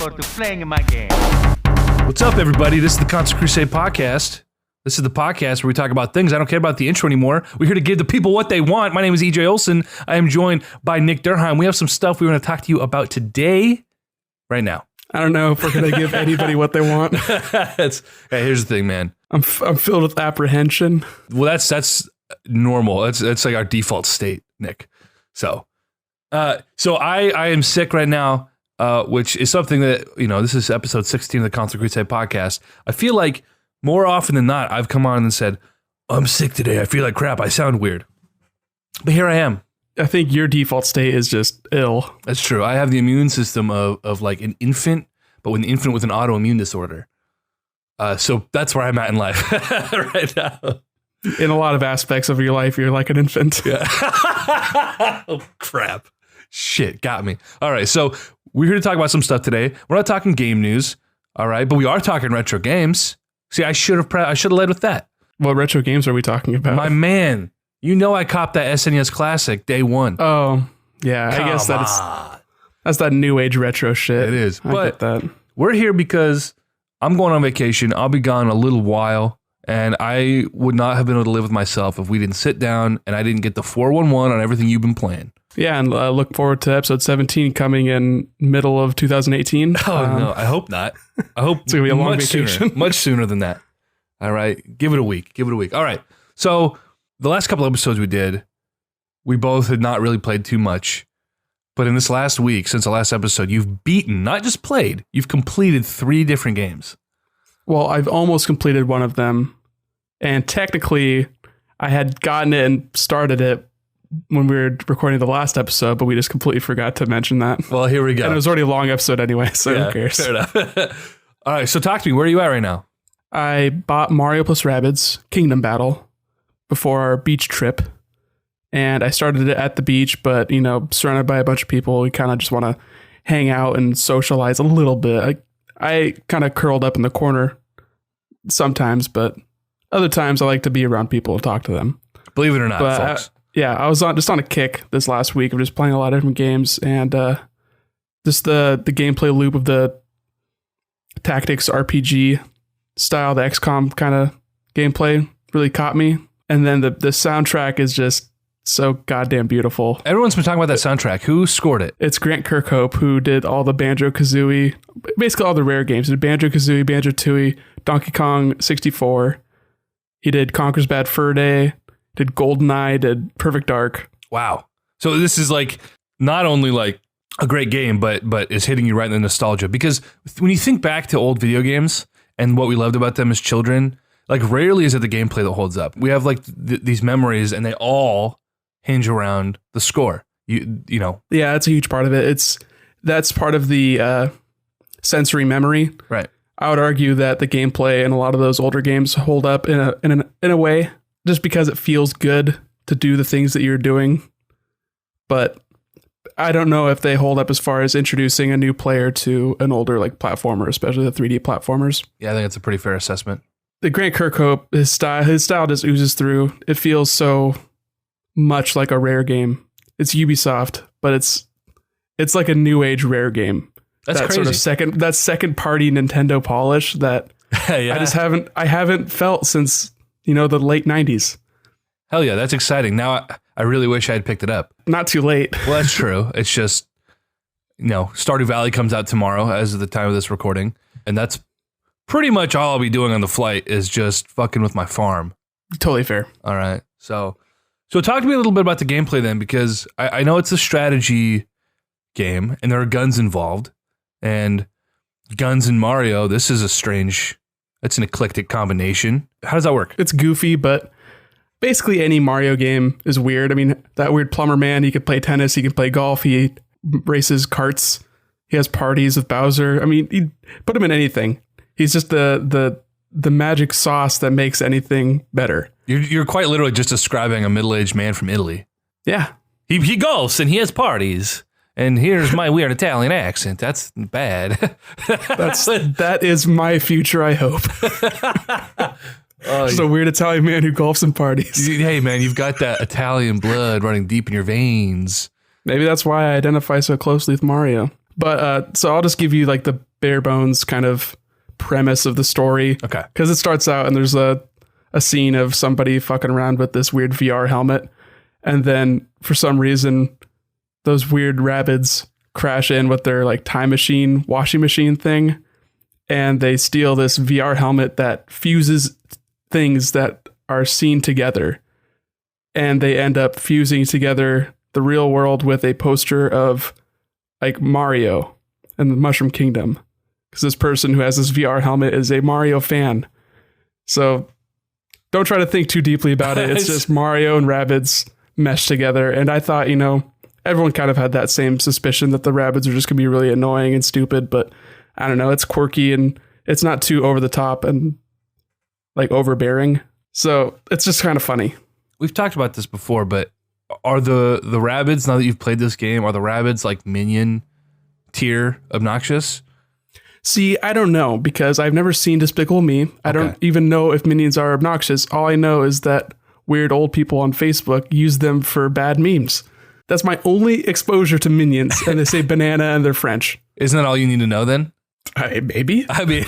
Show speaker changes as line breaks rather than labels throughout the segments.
forward to playing my game.
What's up, everybody? This is the Constant Crusade podcast. This is the podcast where we talk about things. I don't care about the intro anymore. We're here to give the people what they want. My name is EJ Olson. I am joined by Nick Durheim. We have some stuff we want to talk to you about today, right now.
I don't know if we're going to give anybody what they want.
Hey, here's the thing, man.
I'm filled with apprehension.
Well, that's normal. That's like our default state, Nick. So I am sick right now, which is something that, this is episode 16 of the Constant Crusade podcast. I feel like more often than not, I've come on and said, I'm sick today. I feel like crap. I sound weird. But here I am.
I think your default state is just ill.
That's true. I have the immune system of like an infant, but an infant with an autoimmune disorder. So that's where I'm at in life right now.
In a lot of aspects of your life, you're like an infant.
Yeah. Oh, crap. Shit, got me. All right, so we're here to talk about some stuff today. We're not talking game news, all right, but we are talking retro games. See, I should have led with that. What
retro games are we talking about?
My man, I copped that SNES Classic day one.
Oh, yeah. I guess that's that new age retro shit.
It is.
I get that.
We're here because I'm going on vacation. I'll be gone a little while, and I would not have been able to live with myself if we didn't sit down and I didn't get the 411 on everything you've been playing.
Yeah, and look forward to episode 17 coming in middle of 2018.
Oh, no, I hope not. I hope
it's going to be a long vacation.
Much sooner than that. All right, give it a week. All right, so the last couple episodes we did, we both had not really played too much. But in this last week, since the last episode, you've beaten, not just played, you've completed 3 different games.
Well, I've almost completed one of them. And technically, I had gotten it and started it when we were recording the last episode, but we just completely forgot to mention that.
Well, here we go.
And it was already a long episode anyway, so who cares?
Fair enough. All right, so talk to me. Where are you at right now?
I bought Mario plus Rabbids Kingdom Battle before our beach trip. And I started it at the beach, but, surrounded by a bunch of people, we kind of just want to hang out and socialize a little bit. I kind of curled up in the corner sometimes, but other times I like to be around people and talk to them.
Believe it or not, folks.
I was just on a kick this last week of just playing a lot of different games, and just the gameplay loop of the tactics RPG style, the XCOM kind of gameplay really caught me. And then the soundtrack is just so goddamn beautiful.
Everyone's been talking about that soundtrack. Who scored it?
It's Grant Kirkhope, who did all the Banjo-Kazooie, basically all the rare games. He did Banjo-Kazooie, Banjo-Tooie, Donkey Kong 64. He did Conker's Bad Fur Day, did GoldenEye, did Perfect Dark.
Wow. So this is like not only like a great game, but is hitting you right in the nostalgia. Because when you think back to old video games and what we loved about them as children, like rarely is it the gameplay that holds up. We have like these memories, and they all hinge around the score. You know. Yeah,
that's a huge part of it. That's part of the sensory memory.
Right.
I would argue that the gameplay in a lot of those older games hold up in a way, just because it feels good to do the things that you're doing. But I don't know if they hold up as far as introducing a new player to an older like platformer, especially the 3D platformers.
Yeah, I think it's a pretty fair assessment.
The Grant Kirkhope, his style just oozes through. It feels so much like a Rare game. It's Ubisoft, but it's like a new age Rare game.
That's crazy.
Sort of second party Nintendo polish that
yeah.
I haven't felt since, the late 90s.
Hell yeah, that's exciting. Now I really wish I had picked it up.
Not too late.
Well, that's true. It's just, Stardew Valley comes out tomorrow as of the time of this recording, and that's pretty much all I'll be doing on the flight is just fucking with my farm.
Totally fair.
All right. So talk to me a little bit about the gameplay then, because I know it's a strategy game and there are guns involved, and guns in Mario, it's an eclectic combination. How does that work?
It's goofy, but basically any Mario game is weird. I mean, that weird plumber man, he could play tennis, he can play golf, he races carts, he has parties with Bowser. I mean, you put him in anything. He's just the magic sauce that makes anything better.
You're quite literally just describing a middle-aged man from Italy.
Yeah.
He golfs and he has parties. And here's my weird Italian accent. That's bad.
That is my future, I hope. Just a weird Italian man who golfs and parties.
Hey, man, you've got that Italian blood running deep in your veins.
Maybe that's why I identify so closely with Mario. But so I'll just give you like the bare bones kind of premise of the story.
Okay.
Because it starts out and there's a scene of somebody fucking around with this weird VR helmet. And then for some reason, those weird rabbits crash in with their like time machine, washing machine thing. And they steal this VR helmet that fuses things that are seen together. And they end up fusing together the real world with a poster of like Mario and the Mushroom Kingdom. Because this person who has this VR helmet is a Mario fan. So don't try to think too deeply about it. It's just Mario and Rabbids meshed together. And I thought, everyone kind of had that same suspicion that the Rabbids are just going to be really annoying and stupid. But I don't know. It's quirky and it's not too over the top and like overbearing. So it's just kind of funny.
We've talked about this before, but are the Rabbids, now that you've played this game, are the Rabbids like minion tier obnoxious?
See, I don't know because I've never seen Despicable Me. I don't even know if minions are obnoxious. All I know is that weird old people on Facebook use them for bad memes. That's my only exposure to minions. And they say banana and they're French.
Isn't that all you need to know then?
Maybe.
I mean,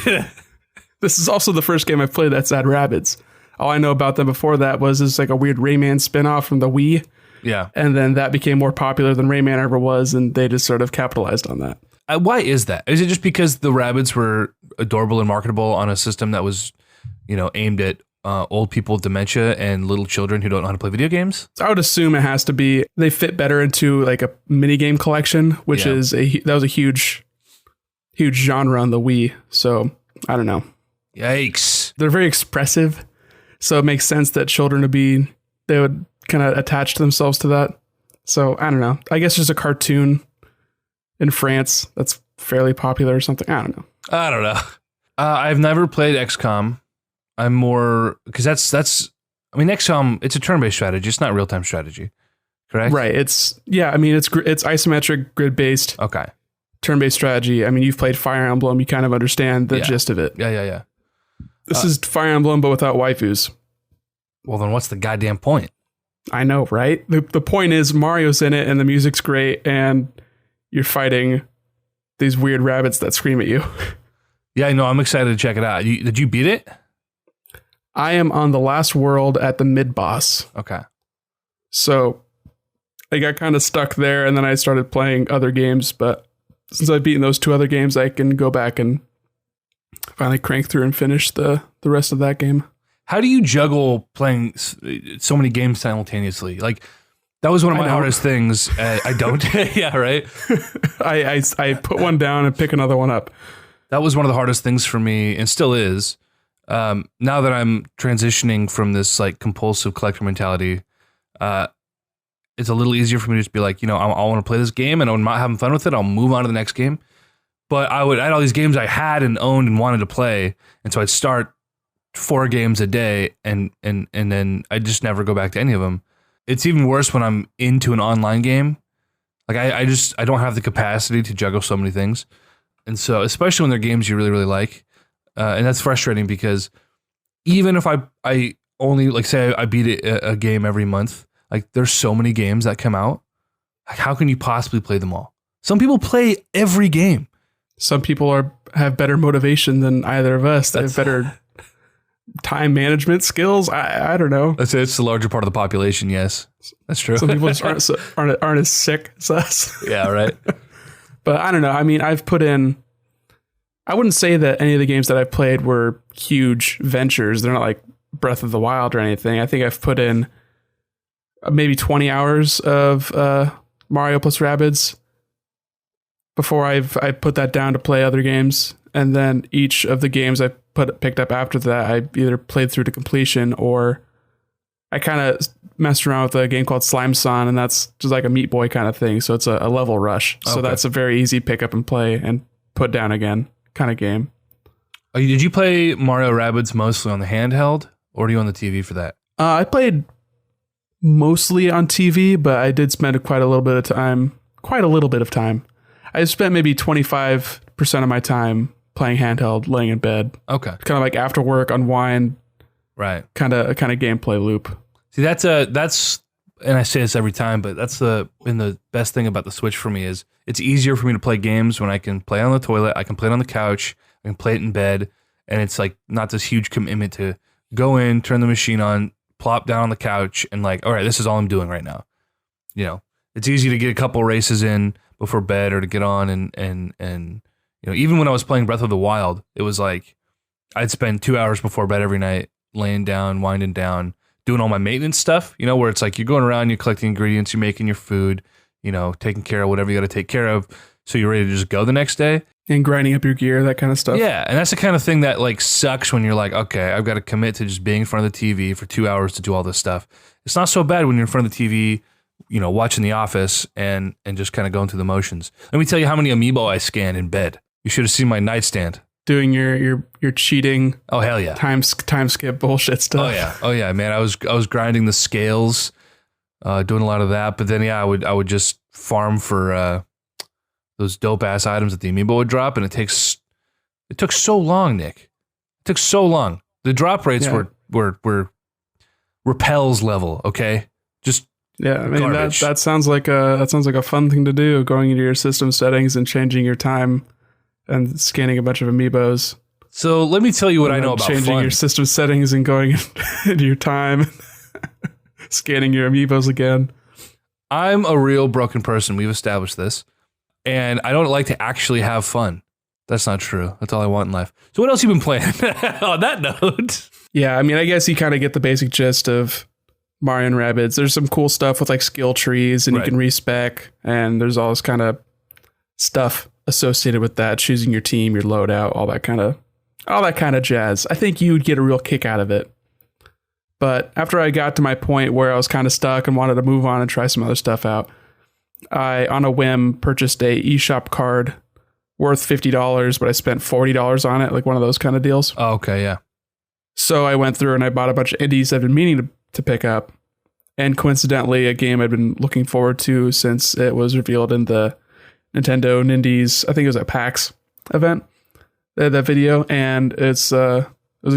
this is also the first game I've played that's had Rabbids. All I know about them before that was it's like a weird Rayman spinoff from the Wii.
Yeah.
And then that became more popular than Rayman ever was. And they just sort of capitalized on that.
Why is that? Is it just because the Rabbids were adorable and marketable on a system that was, aimed at old people with dementia and little children who don't know how to play video games?
I would assume it has to be, they fit better into like a mini game collection, which is that was a huge genre on the Wii. So I don't know.
Yikes.
They're very expressive. So it makes sense that children they would kind of attach themselves to that. So I don't know. I guess there's a cartoon in France that's fairly popular or something. I don't know. I've
never played XCOM. I'm more, because XCOM, it's a turn-based strategy. It's not real-time strategy, correct?
Right. It's isometric, grid-based.
Okay.
Turn-based strategy. I mean, you've played Fire Emblem. You kind of understand the gist of it.
Yeah.
This is Fire Emblem, but without waifus.
Well, then what's the goddamn point?
I know, right? The point is Mario's in it and the music's great and you're fighting these weird rabbits that scream at you.
Yeah, I know. I'm excited to check it out. Did you beat it?
I am on the last world at the mid-boss.
Okay.
So I got kind of stuck there and then I started playing other games, but since I've beaten those two other games, I can go back and finally crank through and finish the rest of that game.
How do you juggle playing so many games simultaneously? Like, that was one of my hardest things. I don't. Yeah, right?
I put one down and pick another one up.
That was one of the hardest things for me, and still is. Now that I'm transitioning from this like compulsive collector mentality, it's a little easier for me to just be like, I want to play this game, and I'm not having fun with it, I'll move on to the next game. But I had all these games I had and owned and wanted to play, and so I'd start 4 games a day, and then I just never go back to any of them. It's even worse when I'm into an online game. Like I don't have the capacity to juggle so many things. And so, especially when they're games you really, really like. And that's frustrating because even if I only, like, say I beat a game every month, like there's so many games that come out. Like, how can you possibly play them all? Some people play every game.
Some people have better motivation than either of us. They have better time management skills. I don't know.
It's the larger part of the population. Yes, that's true.
Some people just aren't as sick as us.
Yeah, right.
But I don't know. I mean, I've put in, I wouldn't say that any of the games that I've played were huge ventures. They're not like Breath of the Wild or anything. I think I've put in maybe 20 hours of Mario plus Rabbids before I put that down to play other games. And then each of the games I picked up after that, I either played through to completion or I kind of messed around with a game called Slime Son, and that's just like a Meat Boy kind of thing. So it's a level rush. So that's a very easy pick up and play and put down again kind of game.
Did you play Mario Rabbids mostly on the handheld, or are you on the TV for that?
I played mostly on TV, but I did spend quite a little bit of time. I spent maybe 25% of my time playing handheld, laying in bed.
Okay.
Kind of like after work, unwind.
Right.
Kind of gameplay loop.
See, that's and I say this every time, but that's the best thing about the Switch for me is it's easier for me to play games when I can play on the toilet, I can play it on the couch, I can play it in bed, and it's like not this huge commitment to go in, turn the machine on, plop down on the couch, and like, all right, this is all I'm doing right now. You know, it's easy to get a couple races in before bed or to get on and you know, even when I was playing Breath of the Wild, it was like I'd spend 2 hours before bed every night laying down, winding down, doing all my maintenance stuff, you know, where it's like you're going around, you're collecting ingredients, you're making your food, you know, taking care of whatever you got to take care of so you're ready to just go the next day.
And grinding up your gear, that kind of stuff.
Yeah, and that's the kind of thing that like sucks when you're like, okay, I've got to commit to just being in front of the TV for 2 hours to do all this stuff. It's not so bad when you're in front of the TV, you know, watching The Office and just kind of going through the motions. Let me tell you how many amiibo I scanned in bed. You should have seen my nightstand.
Doing your cheating.
Oh hell yeah.
Time skip bullshit stuff.
Oh yeah, man. I was grinding the scales, doing a lot of that. But then yeah, I would just farm for those dope ass items that the amiibo would drop, and it took so long, Nick. It took so long. The drop rates were repels level. Okay, just
yeah. I mean
garbage.
that sounds like a fun thing to do. Going into your system settings and changing your time. And scanning a bunch of amiibos.
So let me tell you what I know about
changing your system settings and going into your time, scanning your amiibos again.
I'm a real broken person. We've established this, and I don't like to actually have fun. That's not true. That's all I want in life. So what else have you been playing? On that note,
yeah, I mean, I guess you kind of get the basic gist of Mario and Rabbids. There's some cool stuff with like skill trees, and you can respec, and there's all this kind of stuff associated with that, choosing your team, your loadout, all that kind of jazz. I think you'd get a real kick out of it. But after I got to my point where I was kind of stuck and wanted to move on and try some other stuff out, I, on a whim, purchased a eShop card worth $50, but I spent $40 on it, like one of those kind of deals.
Oh, okay, yeah.
So I went through and I bought a bunch of indies I've been meaning to pick up. And coincidentally, a game I'd been looking forward to since it was revealed in the Nintendo Nindies, I think it was at PAX event, that video, and it was a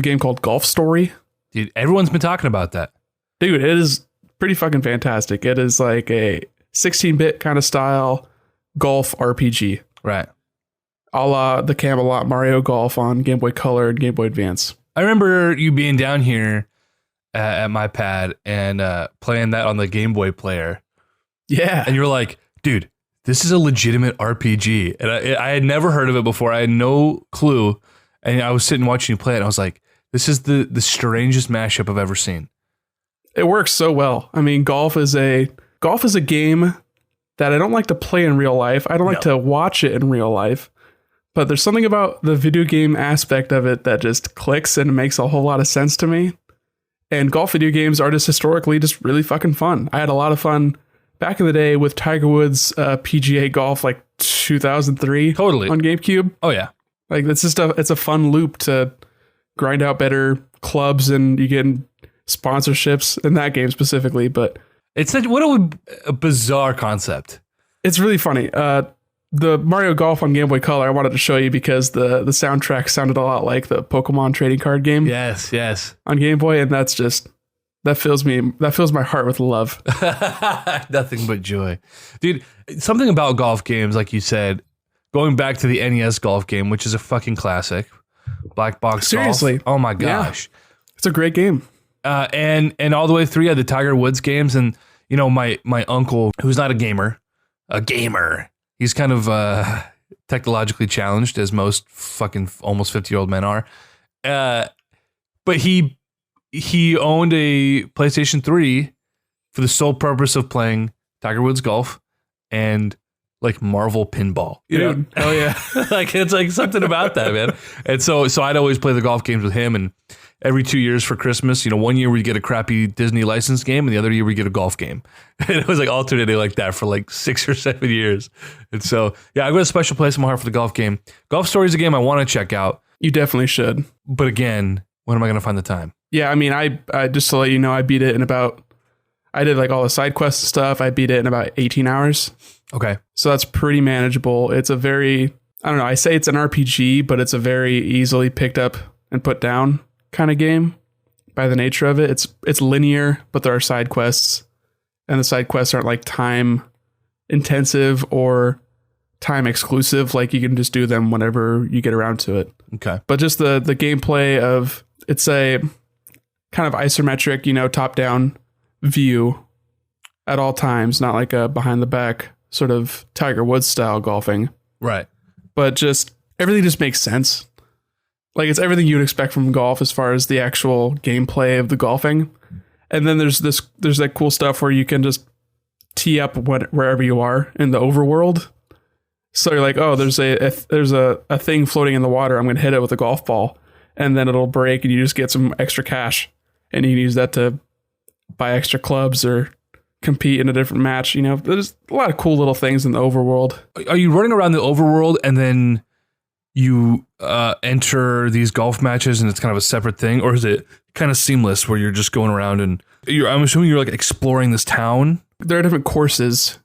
game called Golf Story.
Dude, everyone's been talking about that.
Dude, it is pretty fucking fantastic. It is like a 16-bit kind of style golf RPG.
Right.
A la the Camelot Mario Golf on Game Boy Color and Game Boy Advance.
I remember you being down here at my pad and playing that on the Game Boy player.
Yeah.
And you were like, dude, this is a legitimate RPG. And I had never heard of it before. I had no clue. And I was sitting watching you play it. And I was like, this is the strangest mashup I've ever seen.
It works so well. I mean, golf is a game that I don't like to play in real life. I don't like to watch it in real life. But there's something about the video game aspect of it that just clicks and makes a whole lot of sense to me. And golf video games are just historically just really fucking fun. I had a lot of fun back in the day with Tiger Woods PGA Golf, like 2003,
totally
on GameCube.
Oh yeah,
like it's a fun loop to grind out better clubs, and you get sponsorships in that game specifically. But
it's such what a bizarre concept.
It's really funny. The Mario Golf on Game Boy Color I wanted to show you because the soundtrack sounded a lot like the Pokemon trading card game.
Yes,
on Game Boy, and that's just. That fills my heart with love.
Nothing but joy. Dude, something about golf games, like you said, going back to the NES golf game, which is a fucking classic. Black Box
Seriously.
Golf. Oh my gosh.
Yeah. It's a great game.
And all the way through, the Tiger Woods games. And, you know, my uncle, who's not a gamer, he's kind of technologically challenged, as most fucking almost 50-year-old men are. But he owned a PlayStation 3 for the sole purpose of playing Tiger Woods golf and like Marvel pinball. You know?
Oh yeah.
Like it's like something about that, man. And so I'd always play the golf games with him, and every 2 years for Christmas, you know, 1 year we'd get a crappy Disney license game and the other year we'd get a golf game. And it was like alternating like that for like 6 or 7 years. And so, yeah, I've got a special place in my heart for the golf game. Golf Story is a game I want to check out.
You definitely should.
But again, when am I going to find the time?
Yeah, I mean, I just to let you know, I beat it in I did like all the side quests and stuff. I beat it in about 18 hours.
Okay.
So that's pretty manageable. It's a very, I don't know, I say it's an RPG, but it's a very easily picked up and put down kind of game by the nature of it. It's linear, but there are side quests. and the side quests aren't like time intensive or time exclusive. Like you can just do them whenever you get around to it.
Okay.
But just the gameplay of it's a kind of isometric, top down view at all times, not like a behind the back sort of Tiger Woods style golfing.
Right.
But just everything just makes sense. Like it's everything you'd expect from golf as far as the actual gameplay of the golfing. And then there's that cool stuff where you can just tee up wherever you are in the overworld. So you're like, oh, there's a thing floating in the water. I'm going to hit it with a golf ball, and then it'll break, and you just get some extra cash, and you can use that to buy extra clubs or compete in a different match. There's a lot of cool little things in the overworld.
Are you running around the overworld and then you enter these golf matches and it's kind of a separate thing, or is it kind of seamless where you're just going around and I'm assuming you're like exploring this town?
There are different courses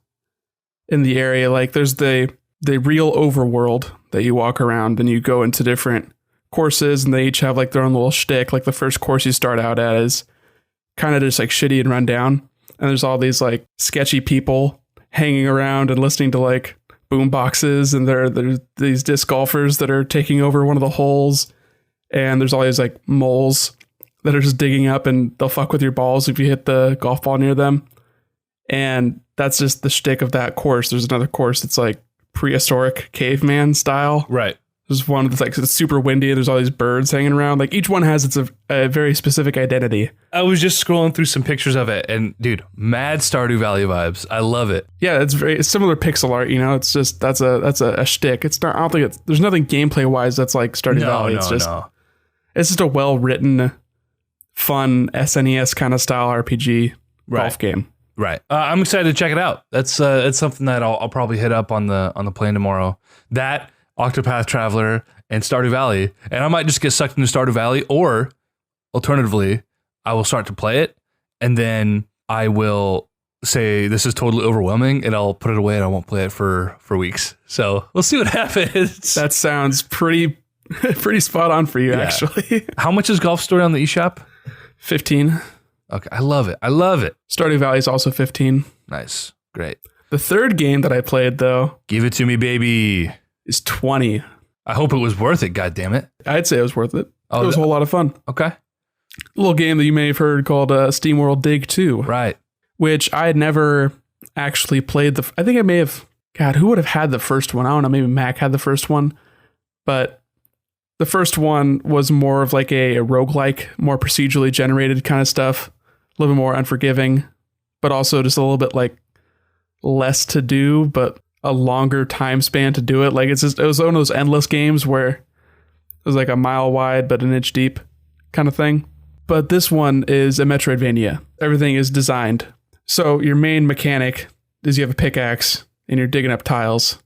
in the area. Like there's the real overworld that you walk around and you go into different courses, and they each have like their own little shtick. Like the first course you start out at is kind of just like shitty and run down. And there's all these like sketchy people hanging around and listening to like boom boxes, and there are these disc golfers that are taking over one of the holes, and there's all these like moles that are just digging up, and they'll fuck with your balls if you hit the golf ball near them. And that's just the shtick of that course. There's another course that's like prehistoric caveman style.
Right.
There's one that's like it's super windy and there's all these birds hanging around. Like each one has a very specific identity.
I was just scrolling through some pictures of it, and dude, mad Stardew Valley vibes. I love it.
Yeah, it's similar pixel art. It's just that's a shtick. It's not. I don't think there's nothing gameplay wise that's like Stardew Valley. It's just a well written, fun SNES kind of style RPG golf game.
Right. I'm excited to check it out. That's something that I'll probably hit up on the plane tomorrow. That, Octopath Traveler, and Stardew Valley, and I might just get sucked into Stardew Valley, or alternatively, I will start to play it, and then I will say this is totally overwhelming, and I'll put it away, and I won't play it for weeks. So we'll see what happens.
That sounds pretty spot on for you, actually.
How much is Golf Story on the eShop?
15.
Okay, I love it.
Stardew Valley is also 15.
Nice, great.
The third game that I played, though,
give it to me, baby,
is 20.
I hope it was worth it, God damn it.
I'd say it was worth it.
Oh,
it was a whole lot of fun.
Okay.
A little game that you may have heard called SteamWorld Dig 2.
Right.
Which I had never actually played. I think I may have... God, who would have had the first one? I don't know. Maybe Mac had the first one. But the first one was more of like a roguelike, more procedurally generated kind of stuff. A little bit more unforgiving. But also just a little bit like less to do, but a longer time span to do it. Like it was one of those endless games where it was like a mile wide but an inch deep kind of thing. But this one is a Metroidvania. Everything is designed. So your main mechanic is you have a pickaxe and you're digging up tiles.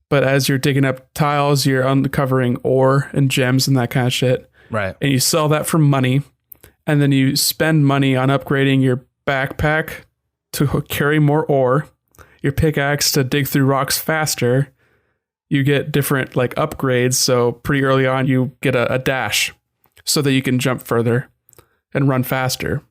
But as you're digging up tiles, you're uncovering ore and gems and that kind of shit.
Right.
And you sell that for money. And then you spend money on upgrading your backpack to carry more ore, your pickaxe to dig through rocks faster. You get different like upgrades. So pretty early on, you get a dash so that you can jump further and run faster.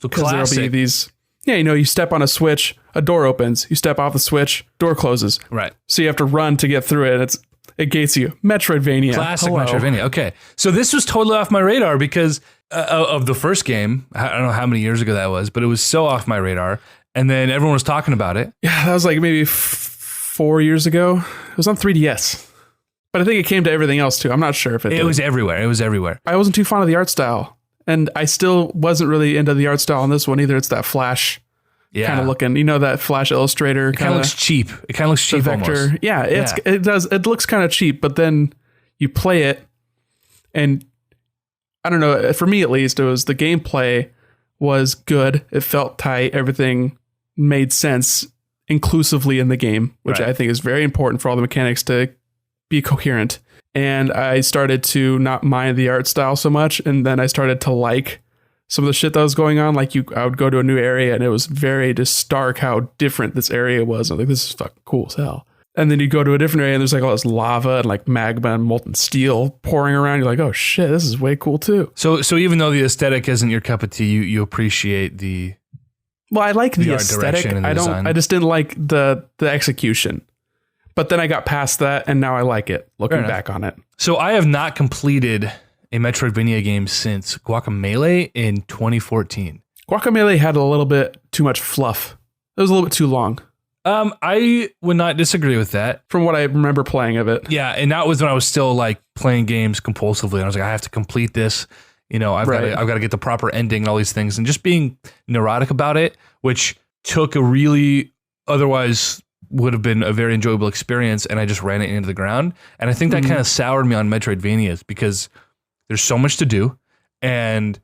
So classic.
There'll be these, you step on a switch, a door opens. You step off the switch, door closes.
Right.
So you have to run to get through it. It gates you. Metroidvania.
Classic Metroidvania. Okay. So this was totally off my radar because of the first game. I don't know how many years ago that was, but it was so off my radar. And then everyone was talking about it.
Yeah, that was like maybe 4 years ago. It was on 3DS. But I think it came to everything else too. I'm not sure if it did.
It was everywhere.
I wasn't too fond of the art style. And I still wasn't really into the art style on this one either. It's that Flash kind of looking, that Flash Illustrator.
It kind of looks cheap. It kind of looks cheap
vector.
Almost.
Yeah, it does. It looks kind of cheap, but then you play it and I don't know, for me at least, it was the gameplay was good. It felt tight. Everything made sense inclusively in the game, which I think is very important for all the mechanics to be coherent. And I started to not mind the art style so much. And then I started to like some of the shit that was going on. Like I would go to a new area and it was very just stark how different this area was. I'm like, this is fucking cool as hell. And then you go to a different area and there's like all this lava and like magma and molten steel pouring around. You're like, oh shit, this is way cool too.
So even though the aesthetic isn't your cup of tea, you appreciate the
Well, I like the
art
aesthetic.
direction and the design.
I just didn't like the execution. But then I got past that, and now I like it, looking back on it.
So I have not completed a Metroidvania game since Guacamelee in 2014.
Guacamelee had a little bit too much fluff. It was a little bit too long.
I would not disagree with that.
From what I remember playing of it.
Yeah, and that was when I was still like playing games compulsively. And I was like, I have to complete this. You know, I've got to get the proper ending and all these things, and just being neurotic about it, which took a really otherwise would have been a very enjoyable experience, and I just ran it into the ground. And I think that kind of soured me on Metroidvanias because there's so much to do, and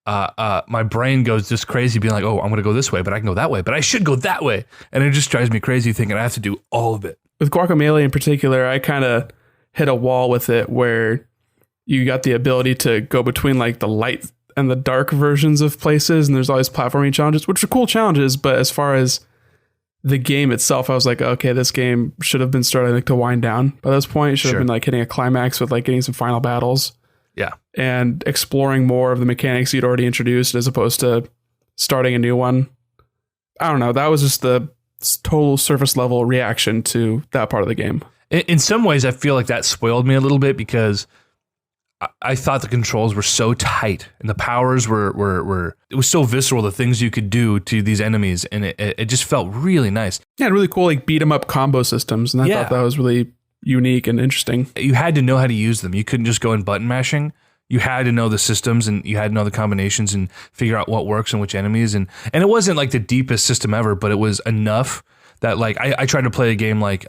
my brain goes just crazy being like, oh, I'm going to go this way, but I can go that way, but I should go that way. And it just drives me crazy thinking I have to do all of it.
With Guacamelee in particular, I kind of hit a wall with it where you got the ability to go between like the light and the dark versions of places. And there's always platforming challenges, which are cool challenges. But as far as the game itself, I was like, okay, this game should have been starting to wind down by this point. It should have been like hitting a climax with like getting some final battles.
Yeah.
And exploring more of the mechanics you'd already introduced as opposed to starting a new one. I don't know. That was just the total surface level reaction to that part of the game.
In some ways, I feel like that spoiled me a little bit because I thought the controls were so tight and the powers were it was so visceral, the things you could do to these enemies. And it just felt really nice.
Yeah, really cool, like beat 'em up combo systems. And I thought that was really unique and interesting.
You had to know how to use them. You couldn't just go in button mashing. You had to know the systems and you had to know the combinations and figure out what works and which enemies. And it wasn't like the deepest system ever, but it was enough that like I tried to play a game like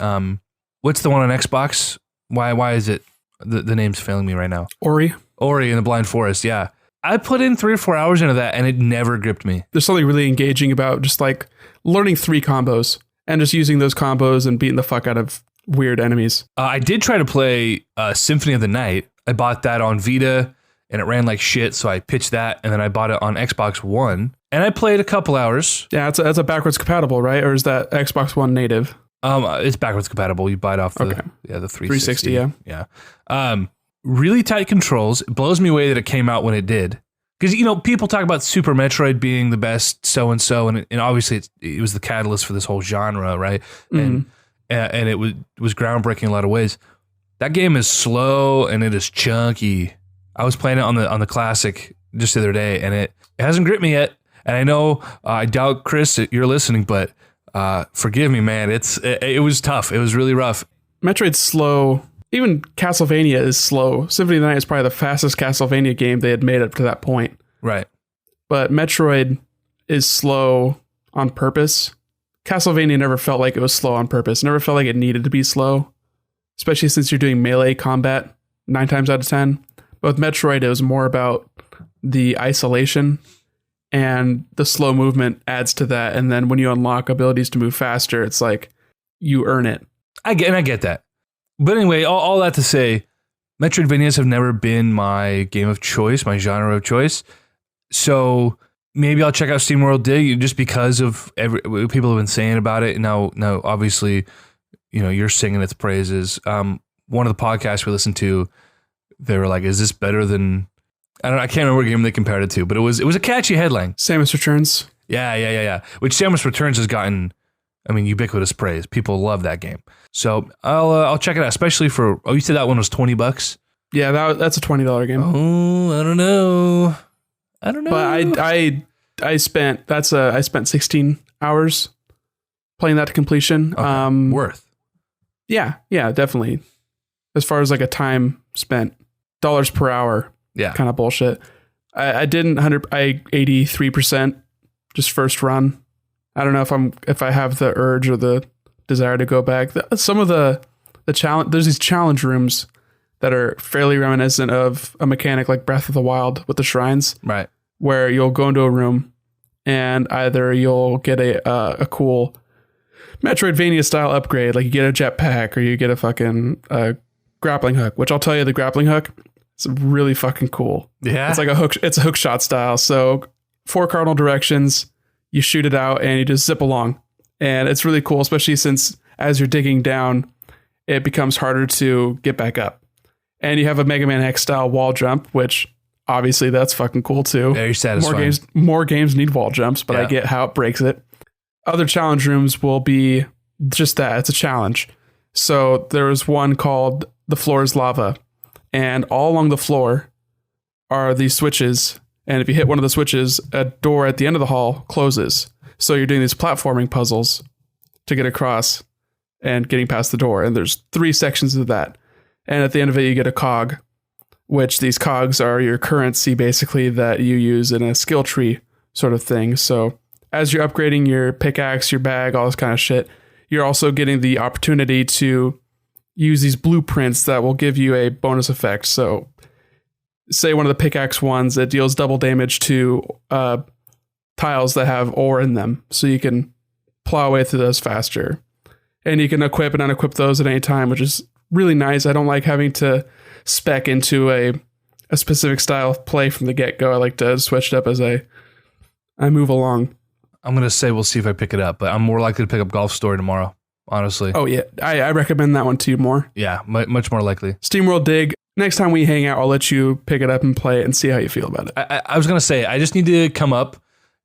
what's the one on Xbox? Why is it the name's failing me right now? Ori in the Blind Forest. Yeah, I put in 3 or 4 hours into that and it never gripped me.
There's something really engaging about just like learning 3 combos and just using those combos and beating the fuck out of weird enemies.
I did try to play Symphony of the Night. I bought that on Vita and it ran like shit, so I pitched that and then I bought it on Xbox One and I played a couple hours.
Yeah, that's a backwards compatible, right? Or is that Xbox One native?
It's backwards compatible. You buy it off the 360.
Yeah.
Really tight controls. It blows me away that it came out when it did. Because, you know, people talk about Super Metroid being the best so-and-so, and obviously it was the catalyst for this whole genre, right? And it was groundbreaking in a lot of ways. That game is slow and it is chunky. I was playing it on the classic just the other day, and it hasn't gripped me yet. And I know I doubt, Chris, that you're listening, but forgive me, man. It was tough. It was really rough.
Metroid's slow. Even Castlevania is slow. Symphony of the Night is probably the fastest Castlevania game they had made up to that point.
Right.
But Metroid is slow on purpose. Castlevania never felt like it was slow on purpose. Never felt like it needed to be slow. Especially since you're doing melee combat 9 times out of 10. But with Metroid, it was more about the isolation, and the slow movement adds to that. And then when you unlock abilities to move faster, it's like you earn it.
I get that. But anyway, all that to say, Metroidvanias have never been my game of choice, my genre of choice. So maybe I'll check out SteamWorld Dig just because of people have been saying about it. Now, obviously, you know, you're singing its praises. One of the podcasts we listened to, they were like, "Is this better than?" I can't remember what game they compared it to, but it was a catchy headline.
Samus Returns.
Yeah. Which Samus Returns has gotten, I mean, ubiquitous praise. People love that game. So I'll check it out, especially for. Oh, you said that one was $20?
Yeah, that's a $20 game.
Oh, I don't know.
But I spent 16 hours playing that to completion.
Okay. Worth.
Yeah, definitely. As far as like a time spent, dollars per hour.
Yeah,
kind of bullshit. I didn't 83% just first run. I don't know if I have the urge or the desire to go back. Some of the challenge, there's these challenge rooms that are fairly reminiscent of a mechanic like Breath of the Wild with the shrines,
right?
Where you'll go into a room and either you'll get a cool Metroidvania style upgrade, like you get a jetpack or you get a fucking grappling hook. Which I'll tell you, the grappling hook, it's really fucking cool.
Yeah,
it's like it's a hook shot style. So 4 cardinal directions, you shoot it out and you just zip along. And it's really cool, especially since as you're digging down, it becomes harder to get back up. And you have a Mega Man X style wall jump, which obviously that's fucking cool too.
Very satisfying.
More games need wall jumps, but I get how it breaks it. Other challenge rooms will be just that. It's a challenge. So there was one called The Floor is Lava, and all along the floor are these switches. And if you hit one of the switches, a door at the end of the hall closes. So you're doing these platforming puzzles to get across and getting past the door. And there's 3 sections of that. And at the end of it, you get a cog, which these cogs are your currency, basically, that you use in a skill tree sort of thing. So as you're upgrading your pickaxe, your bag, all this kind of shit, you're also getting the opportunity to use these blueprints that will give you a bonus effect. So say one of the pickaxe ones, it deals double damage to tiles that have ore in them. So you can plow away through those faster. And you can equip and unequip those at any time, which is really nice. I don't like having to spec into a specific style of play from the get-go. I like to switch it up as I move along.
I'm going to say we'll see if I pick it up, but I'm more likely to pick up Golf Story tomorrow, honestly.
Oh, yeah. I recommend that one to you more.
Yeah, much more likely.
SteamWorld Dig. Next time we hang out, I'll let you pick it up and play it and see how you feel about it.
I was going to say, I just need to come up.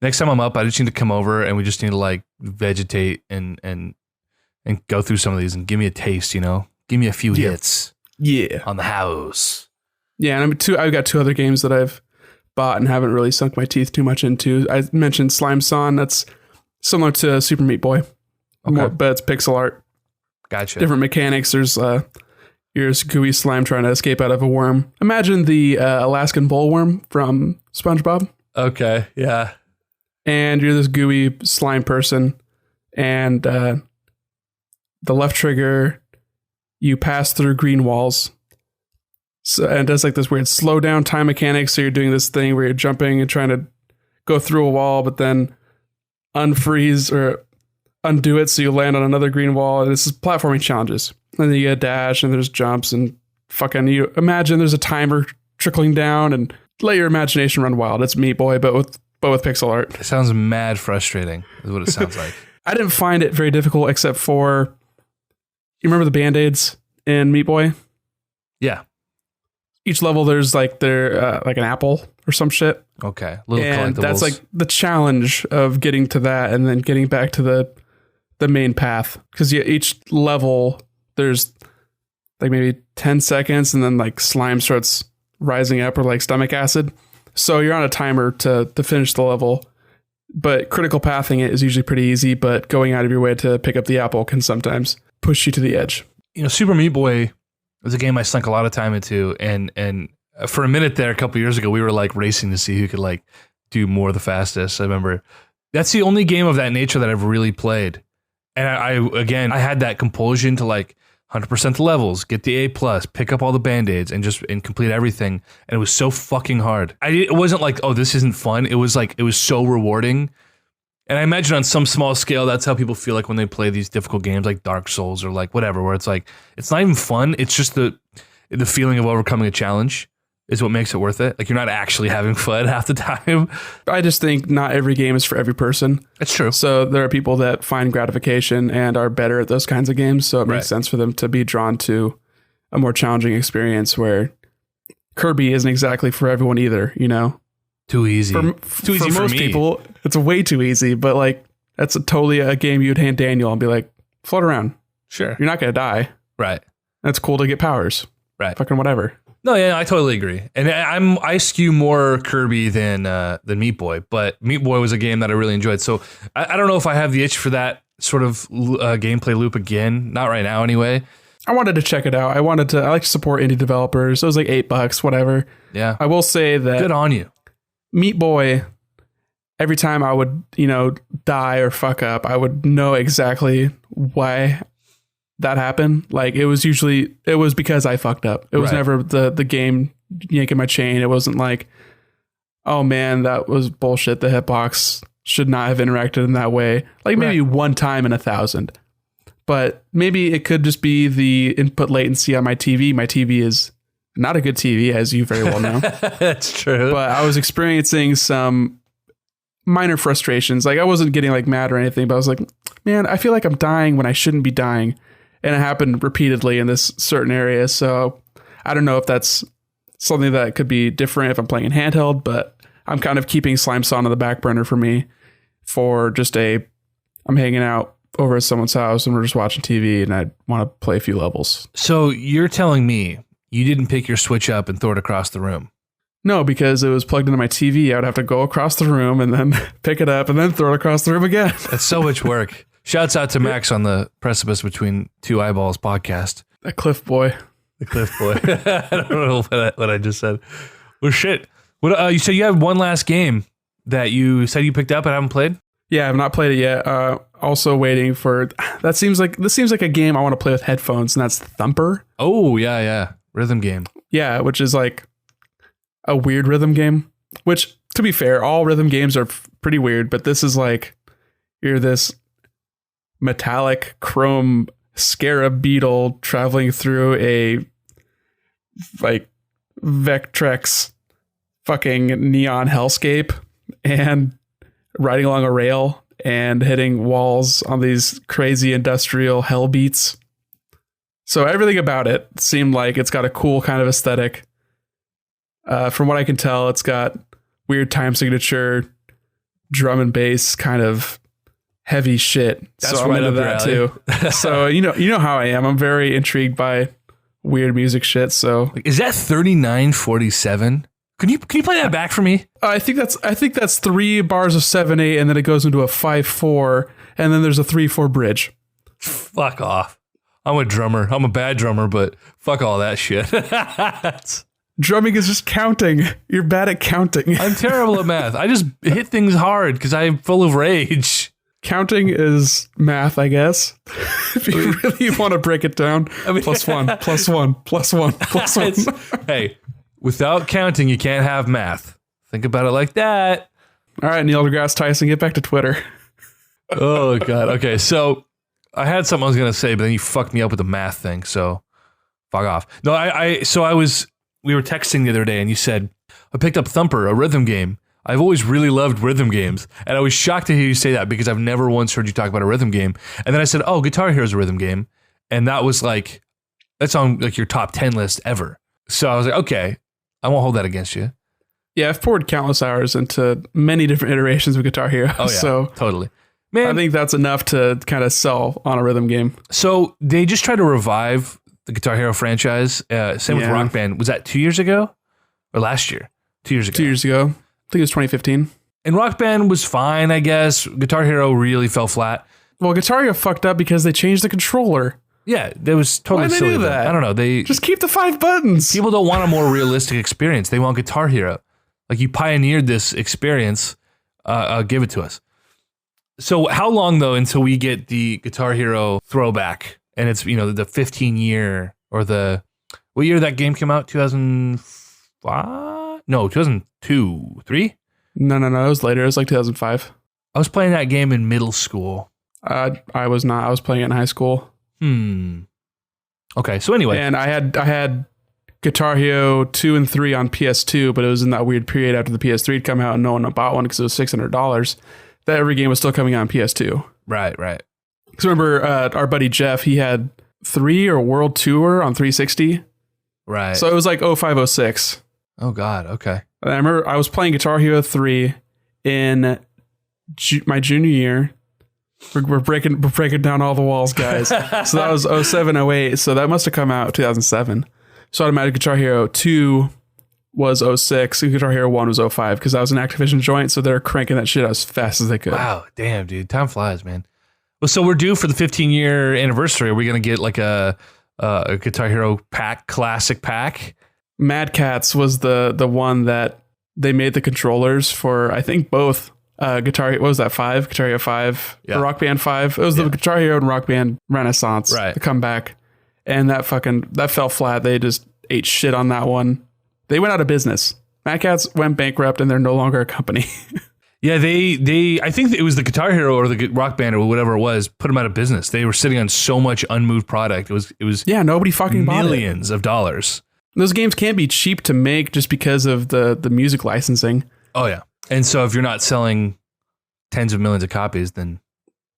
Next time I'm up, I just need to come over and we just need to like vegetate and go through some of these and give me a taste, you know? Give me a few hits.
Yeah.
On the house.
Yeah, and I've got 2 other games that I've bought and haven't really sunk my teeth too much into. I mentioned Slime Son. That's similar to Super Meat Boy, but it's pixel art.
Gotcha.
Different mechanics. There's you're this gooey slime trying to escape out of a worm. Imagine the Alaskan bullworm from SpongeBob.
Okay, yeah.
And you're this gooey slime person, and the left trigger, you pass through green walls. So, and it does like this weird slow down time mechanic. So you're doing this thing where you're jumping and trying to go through a wall, but then unfreeze or undo it. So you land on another green wall. And this is platforming challenges. And then you get a dash and there's jumps and fucking you imagine there's a timer trickling down and let your imagination run wild. It's Meat Boy, but with pixel art.
It sounds mad frustrating is what it sounds like.
I didn't find it very difficult except for, you remember the Band-Aids in Meat Boy?
Yeah.
Each level there's like like an apple or some shit.
Okay. Little
and
collectibles.
That's like the challenge of getting to that and then getting back to the main path. Because each level there's like maybe 10 seconds and then like slime starts rising up or like stomach acid. So you're on a timer to finish the level. But critical pathing it is usually pretty easy, but going out of your way to pick up the apple can sometimes push you to the edge.
You know, Super Meat Boy was a game I sunk a lot of time into, and for a minute there, a couple years ago, we were like racing to see who could like do more the fastest. I remember that's the only game of that nature that I've really played, and I had that compulsion to like 100% the levels, get the A+, pick up all the Band-Aids, and complete everything. And it was so fucking hard. It wasn't like, oh, this isn't fun. It was like, it was so rewarding. And I imagine on some small scale, that's how people feel like when they play these difficult games like Dark Souls or like whatever, where it's like, it's not even fun. It's just the feeling of overcoming a challenge is what makes it worth it. Like you're not actually having fun half the time.
I just think not every game is for every person.
It's true.
So there are people that find gratification and are better at those kinds of games. So it makes sense for them to be drawn to a more challenging experience where Kirby isn't exactly for everyone either, you know?
Too easy.
Too easy for most people. It's way too easy, but like that's totally a game you'd hand Daniel and be like, float around.
Sure.
You're not going to die.
Right.
That's cool to get powers.
Right.
Fucking whatever.
No, yeah, I totally agree. And I skew more Kirby than Meat Boy, but Meat Boy was a game that I really enjoyed. So I don't know if I have the itch for that sort of gameplay loop again. Not right now anyway.
I wanted to check it out. I like to support indie developers. It was like $8, whatever.
Yeah.
I will say that.
Good on you.
Meat Boy, every time I would, die or fuck up, I would know exactly why that happened. Like it was because I fucked up. It was never the game yanking my chain. It wasn't like, oh man, that was bullshit. The hitbox should not have interacted in that way. Like maybe one time in 1,000. But maybe it could just be the input latency on my TV. My TV is not a good TV, as you very well know.
That's true.
But I was experiencing some minor frustrations. Like I wasn't getting like mad or anything, but I was like, man, I feel like I'm dying when I shouldn't be dying. And it happened repeatedly in this certain area. So I don't know if that's something that could be different if I'm playing in handheld, but I'm kind of keeping Slime Song on the back burner for me for just I'm hanging out over at someone's house and we're just watching TV and I want to play a few levels.
So you're telling me you didn't pick your Switch up and throw it across the room?
No, because it was plugged into my TV. I would have to go across the room and then pick it up and then throw it across the room again.
That's so much work. Shouts out to Max on the Precipice Between Two Eyeballs podcast.
A Cliff Boy.
The Cliff Boy. I don't know what I just said. Well, shit. What you said you have one last game that you said you picked up and haven't played?
Yeah, I've not played it yet. Also waiting for this seems like a game I want to play with headphones, and that's Thumper.
Oh, yeah. Rhythm game.
Yeah, which is like a weird rhythm game, which, to be fair, all rhythm games are pretty weird, but this is like, you're this metallic chrome scarab beetle traveling through a like Vectrex fucking neon hellscape and riding along a rail and hitting walls on these crazy industrial hell beats. So everything about it seemed like it's got a cool kind of aesthetic. From what I can tell, it's got weird time signature, drum and bass kind of heavy shit.
That's
so I'm
right
into
up
that
your
too. So you know how I am. I'm very intrigued by weird music shit. So
is that 3947? Can you play that back for me?
I think that's 3 bars of 7/8, and then it goes into a 5/4, and then there's a 3/4 bridge.
Fuck off. I'm a drummer. I'm a bad drummer, but fuck all that shit.
Drumming is just counting. You're bad at counting.
I'm terrible at math. I just hit things hard because I'm full of rage.
Counting is math, I guess. If you really want to break it down, plus one, plus one, plus one, plus one.
Hey, without counting, you can't have math. Think about it like that.
All right, Neil deGrasse Tyson, get back to Twitter.
Oh, God. Okay, so I had something I was going to say, but then you fucked me up with the math thing, so fuck off. No, we were texting the other day, and you said, I picked up Thumper, a rhythm game. I've always really loved rhythm games, and I was shocked to hear you say that because I've never once heard you talk about a rhythm game. And then I said, oh, Guitar Hero is a rhythm game, and that was like, that's on like your top 10 list ever. So I was like, okay, I won't hold that against you.
Yeah, I've poured countless hours into many different iterations of Guitar Hero.
Oh, yeah,
so
totally. Man,
I think that's enough to kind of sell on a rhythm game.
So they just tried to revive the Guitar Hero franchise. Same with Rock Band. Was that 2 years ago? Or last year? 2 years ago.
2 years ago. I think it was 2015.
And Rock Band was fine, I guess. Guitar Hero really fell flat.
Well, Guitar Hero fucked up because they changed the controller.
Yeah, that was totally
Why'd they
silly.
do that?
I don't know. They
just keep the 5 buttons.
People don't want a more realistic experience. They want Guitar Hero. Like, you pioneered this experience. Give it to us. So how long, though, until we get the Guitar Hero throwback? And it's, you know, the 15-year or what year that game came out? 2005? No, 2002, 3?
No. It was later. It was like 2005.
I was playing that game in middle school.
I was not. I was playing it in high school.
Okay, so anyway.
And I had Guitar Hero 2 and 3 on PS2, but it was in that weird period after the PS3 had come out and no one bought one because it was $600. That every game was still coming out on PS2.
Right.
Because remember, our buddy Jeff, he had 3 or World Tour on 360.
Right.
So it was like 05, 06.
Oh, God. Okay.
And I remember I was playing Guitar Hero 3 in my junior year. We're breaking down all the walls, guys. So that was 07, 08. So that must have come out 2007. So automatic Guitar Hero 2 was 06. And Guitar Hero 1 was 05 because that was an Activision joint. So they're cranking that shit out as fast as they could.
Wow. Damn, dude. Time flies, man. Well, so we're due for the 15-year anniversary. Are we going to get like a Guitar Hero classic pack?
Mad Catz was the one that they made the controllers for, I think, both Guitar Hero, what was that, 5? Guitar Hero 5,
yeah.
Rock Band 5. It was the Guitar Hero and Rock Band Renaissance,
right.
The comeback. And that fell flat. They just ate shit on that one. They went out of business. Mad Catz went bankrupt and they're no longer a company.
Yeah, they I think it was the Guitar Hero or the Rock Band or whatever it was, put them out of business. They were sitting on so much unmoved product. It was
yeah, nobody fucking bought it.
Millions of dollars.
Those games can't be cheap to make just because of the music licensing.
Oh, yeah. And so if you're not selling tens of millions of copies, then...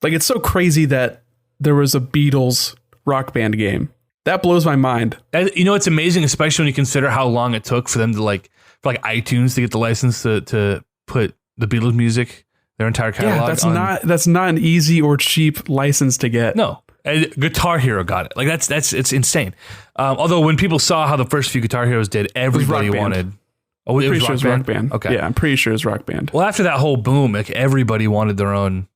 Like, it's so crazy that there was a Beatles Rock Band game. That blows my mind.
You know, it's amazing, especially when you consider how long it took for them to for iTunes to get the license to put the Beatles music, their entire catalog.
Yeah, that's not an easy or cheap license to get.
No, Guitar Hero got it. Like it's insane. Although when people saw how the first few Guitar Heroes did, everybody wanted. Oh, it was Rock Band? Okay,
yeah, I'm pretty sure it was Rock Band.
Well, after that whole boom, like everybody wanted their own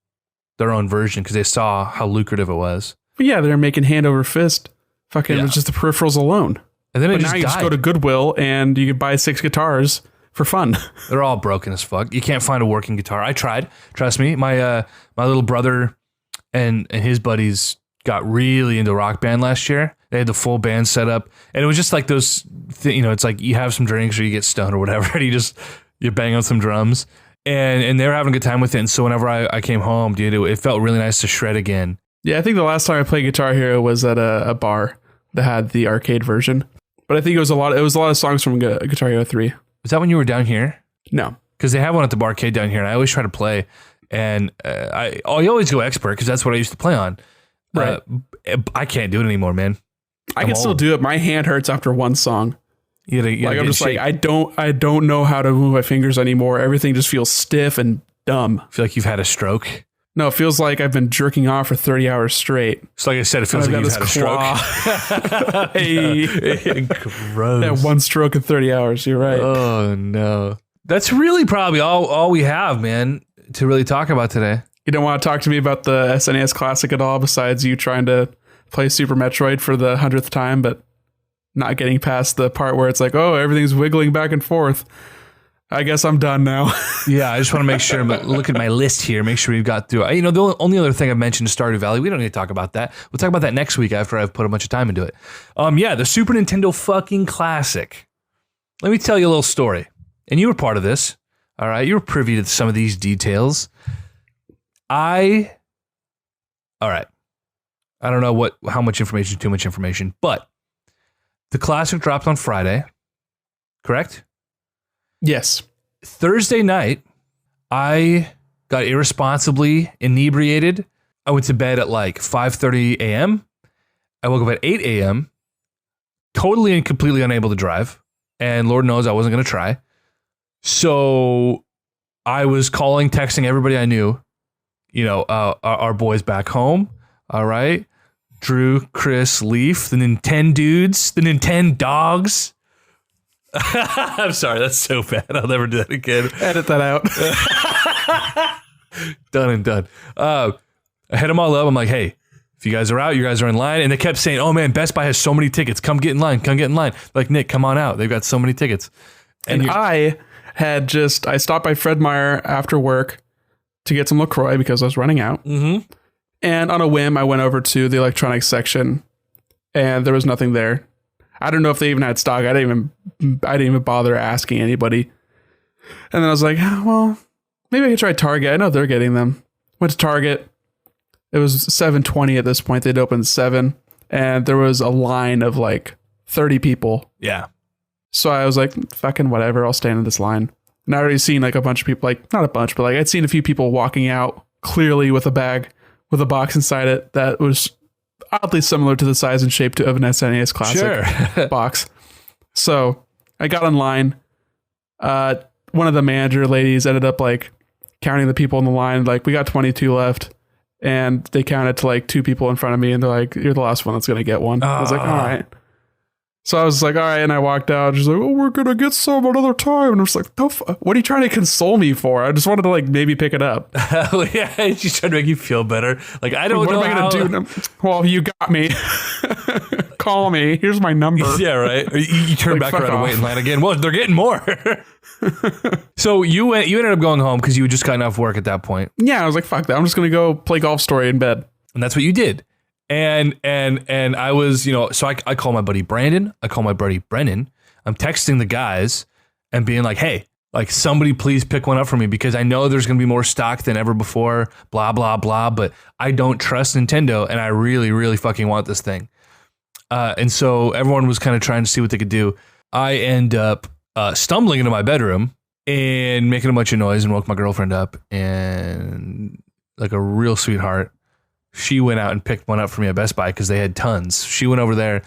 version because they saw how lucrative it was.
But yeah, they're making hand over fist. Fucking, it was just the peripherals alone.
And then
now you just go to Goodwill and you can buy 6 guitars for fun.
They're all broken as fuck. You can't find a working guitar. I tried. Trust me. My little brother and his buddies got really into Rock Band last year. They had the full band set up, and it was just like those. It's like you have some drinks or you get stoned or whatever, and you bang on some drums, and they were having a good time with it. And so whenever I came home, dude, it felt really nice to shred again.
Yeah, I think the last time I played Guitar Hero was at a bar that had the arcade version. But I think it was a lot of songs from Guitar Hero 3.
Was that when you were down here?
No.
Because they have one at the barcade down here, and I always try to play. And I always go expert because that's what I used to play on.
Right.
I can't do it anymore, man.
I can still do it. My hand hurts after one song. I'm just like, I don't know how to move my fingers anymore. Everything just feels stiff and dumb.
I feel like you've had a stroke.
No, it feels like I've been jerking off for 30 hours straight.
So like I said, it feels like you've had a stroke.
Hey.
Gross.
That one stroke in 30 hours. You're right.
Oh, no. That's really probably all we have, man, to really talk about today.
You don't want to talk to me about the SNES Classic at all, besides you trying to play Super Metroid for the 100th time, but not getting past the part where it's like, oh, everything's wiggling back and forth. I guess I'm done now.
Yeah, I just want to make sure, look at my list here, make sure we've got through. The only other thing I've mentioned is Stardew Valley. We don't need to talk about that. We'll talk about that next week after I've put a bunch of time into it. Yeah, the Super Nintendo fucking classic. Let me tell you a little story. And you were part of this. All right, you were privy to some of these details. All right. I don't know how much information is too much information, but the classic dropped on Friday, correct?
Yes.
Thursday night, I got irresponsibly inebriated. I went to bed at like 5:30 a.m. I woke up at 8 a.m., totally and completely unable to drive. And Lord knows I wasn't going to try. So I was calling, texting everybody I knew, our boys back home. All right. Drew, Chris, Leaf, the Nintendo dudes, the Nintendo dogs. I'm sorry, that's so bad. I'll never do that again.
Edit that out.
Done and done. I hit them all up. I'm like, hey, if you guys are out, you guys are in line. And they kept saying, oh man, Best Buy has so many tickets. Come get in line. Come get in line. Like, Nick, come on out. They've got so many tickets.
And I stopped by Fred Meyer after work to get some LaCroix because I was running out.
Mm-hmm.
And on a whim, I went over to the electronics section and there was nothing there. I don't know if they even had stock. I didn't even bother asking anybody. And then I was like, well, maybe I could try Target. I know they're getting them. Went to Target. It was 7:20 at this point. They'd opened 7 and there was a line of like 30 people.
Yeah.
So I was like, fucking whatever. I'll stand in this line. And I already seen like a bunch of people, like not a bunch, but like I'd seen a few people walking out clearly with a bag with a box inside it that was oddly similar to the size and shape of an SNES Classic box. So I got in line. One of the manager ladies ended up like counting the people in the line. Like, we got 22 left. And they counted to like 2 people in front of me. And they're like, you're the last one that's going to get one. I was like, all right. So I was like, all right. And I walked out. She's like, oh, we're going to get some another time. And I was like, what are you trying to console me for? I just wanted to like maybe pick it up.
Yeah, she's trying to make you feel better. Like, I don't know.
What am I going to do? Well, you got me. Call me. Here's my number.
Yeah, right. You turn back around and wait in line again. Well, they're getting more. So you ended up going home because you had just gotten off work at that point.
Yeah, I was like, fuck that. I'm just going to go play Golf Story in bed.
And that's what you did. And I was, so I call my buddy Brandon. I call my buddy Brennan. I'm texting the guys and being like, hey, like, somebody please pick one up for me because I know there's going to be more stock than ever before, blah, blah, blah. But I don't trust Nintendo and I really, really fucking want this thing. And so everyone was kind of trying to see what they could do. I end up stumbling into my bedroom and making a bunch of noise and woke my girlfriend up. And like a real sweetheart, she went out and picked one up for me at Best Buy because they had tons. She went over there,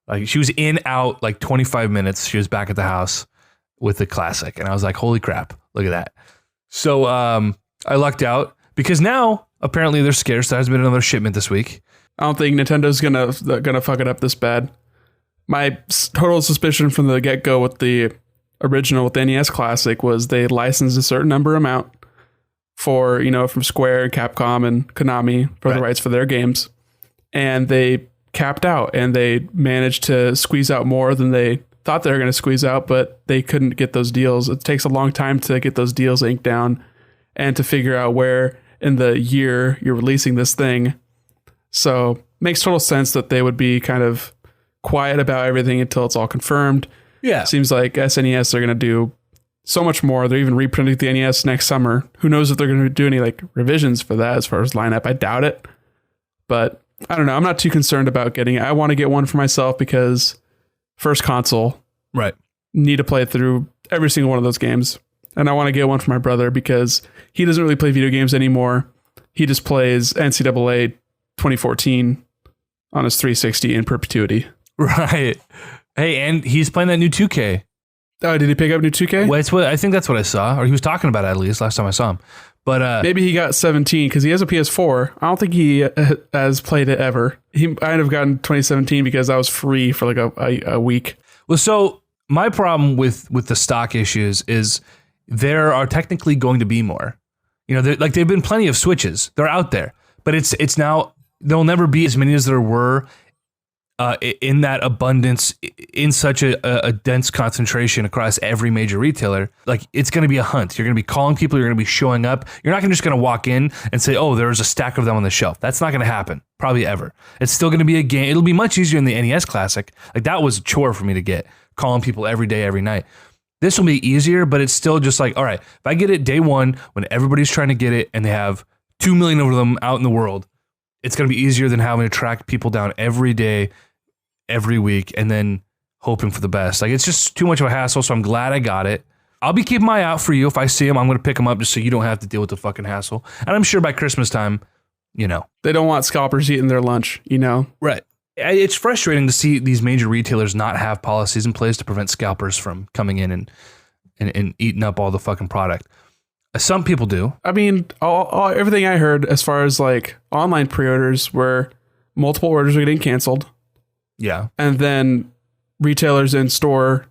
like she was in out like 25 minutes. She was back at the house with the classic, and I was like, holy crap, look at that. So I lucked out because now apparently they're scarce. There hasn't been another shipment this week.
I don't think Nintendo's gonna fuck it up this bad. My total suspicion from the get-go with the original, with the NES Classic, was they licensed a certain amount for, from Square and Capcom and Konami for the rights for their games. And they capped out, and they managed to squeeze out more than they thought they were going to squeeze out, but they couldn't get those deals. It takes a long time to get those deals inked down and to figure out where in the year you're releasing this thing. So makes total sense that they would be kind of quiet about everything until it's all confirmed.
Yeah.
Seems like SNES are going to do so much more. They're even reprinting the NES next summer. Who knows if they're going to do any like revisions for that as far as lineup. I doubt it. But I don't know. I'm not too concerned about getting it. I want to get one for myself because first console.
Right.
Need to play through every single one of those games. And I want to get one for my brother because he doesn't really play video games anymore. He just plays NCAA 2014 on his 360 in perpetuity.
Right. Hey, and he's playing that new 2K.
Oh, did he pick up new 2K?
Well, I think that's what I saw, or he was talking about it at least last time I saw him. But
maybe he got 17 because he has a PS4. I don't think he has played it ever. He might have gotten 2017 because that was free for like a week.
Well, so my problem with the stock issues is there are technically going to be more. Like there've been plenty of Switches. They're out there, but it's now there'll never be as many as there were in that abundance, in such a dense concentration across every major retailer. Like it's going to be a hunt. You're going to be calling people. You're going to be showing up. You're not just going to walk in and say, oh, there's a stack of them on the shelf. That's not going to happen. Probably ever. It's still going to be a game. It'll be much easier in the NES Classic. Like that was a chore for me to get, calling people every day, every night. This will be easier, but it's still just like, all right, if I get it day one when everybody's trying to get it and they have 2 million of them out in the world, it's going to be easier than having to track people down every day, every week, and then hoping for the best. Like it's just too much of a hassle, so I'm glad I got it. I'll be keeping my eye out for you. If I see them, I'm going to pick them up just so you don't have to deal with the fucking hassle. And I'm sure by Christmas time, They don't want scalpers eating their lunch, Right. It's frustrating to see these major retailers not have policies in place to prevent scalpers from coming in and eating up all the fucking product. Some people do.
I mean, everything I heard as far as like online pre-orders were multiple orders are getting canceled.
Yeah.
And then retailers in store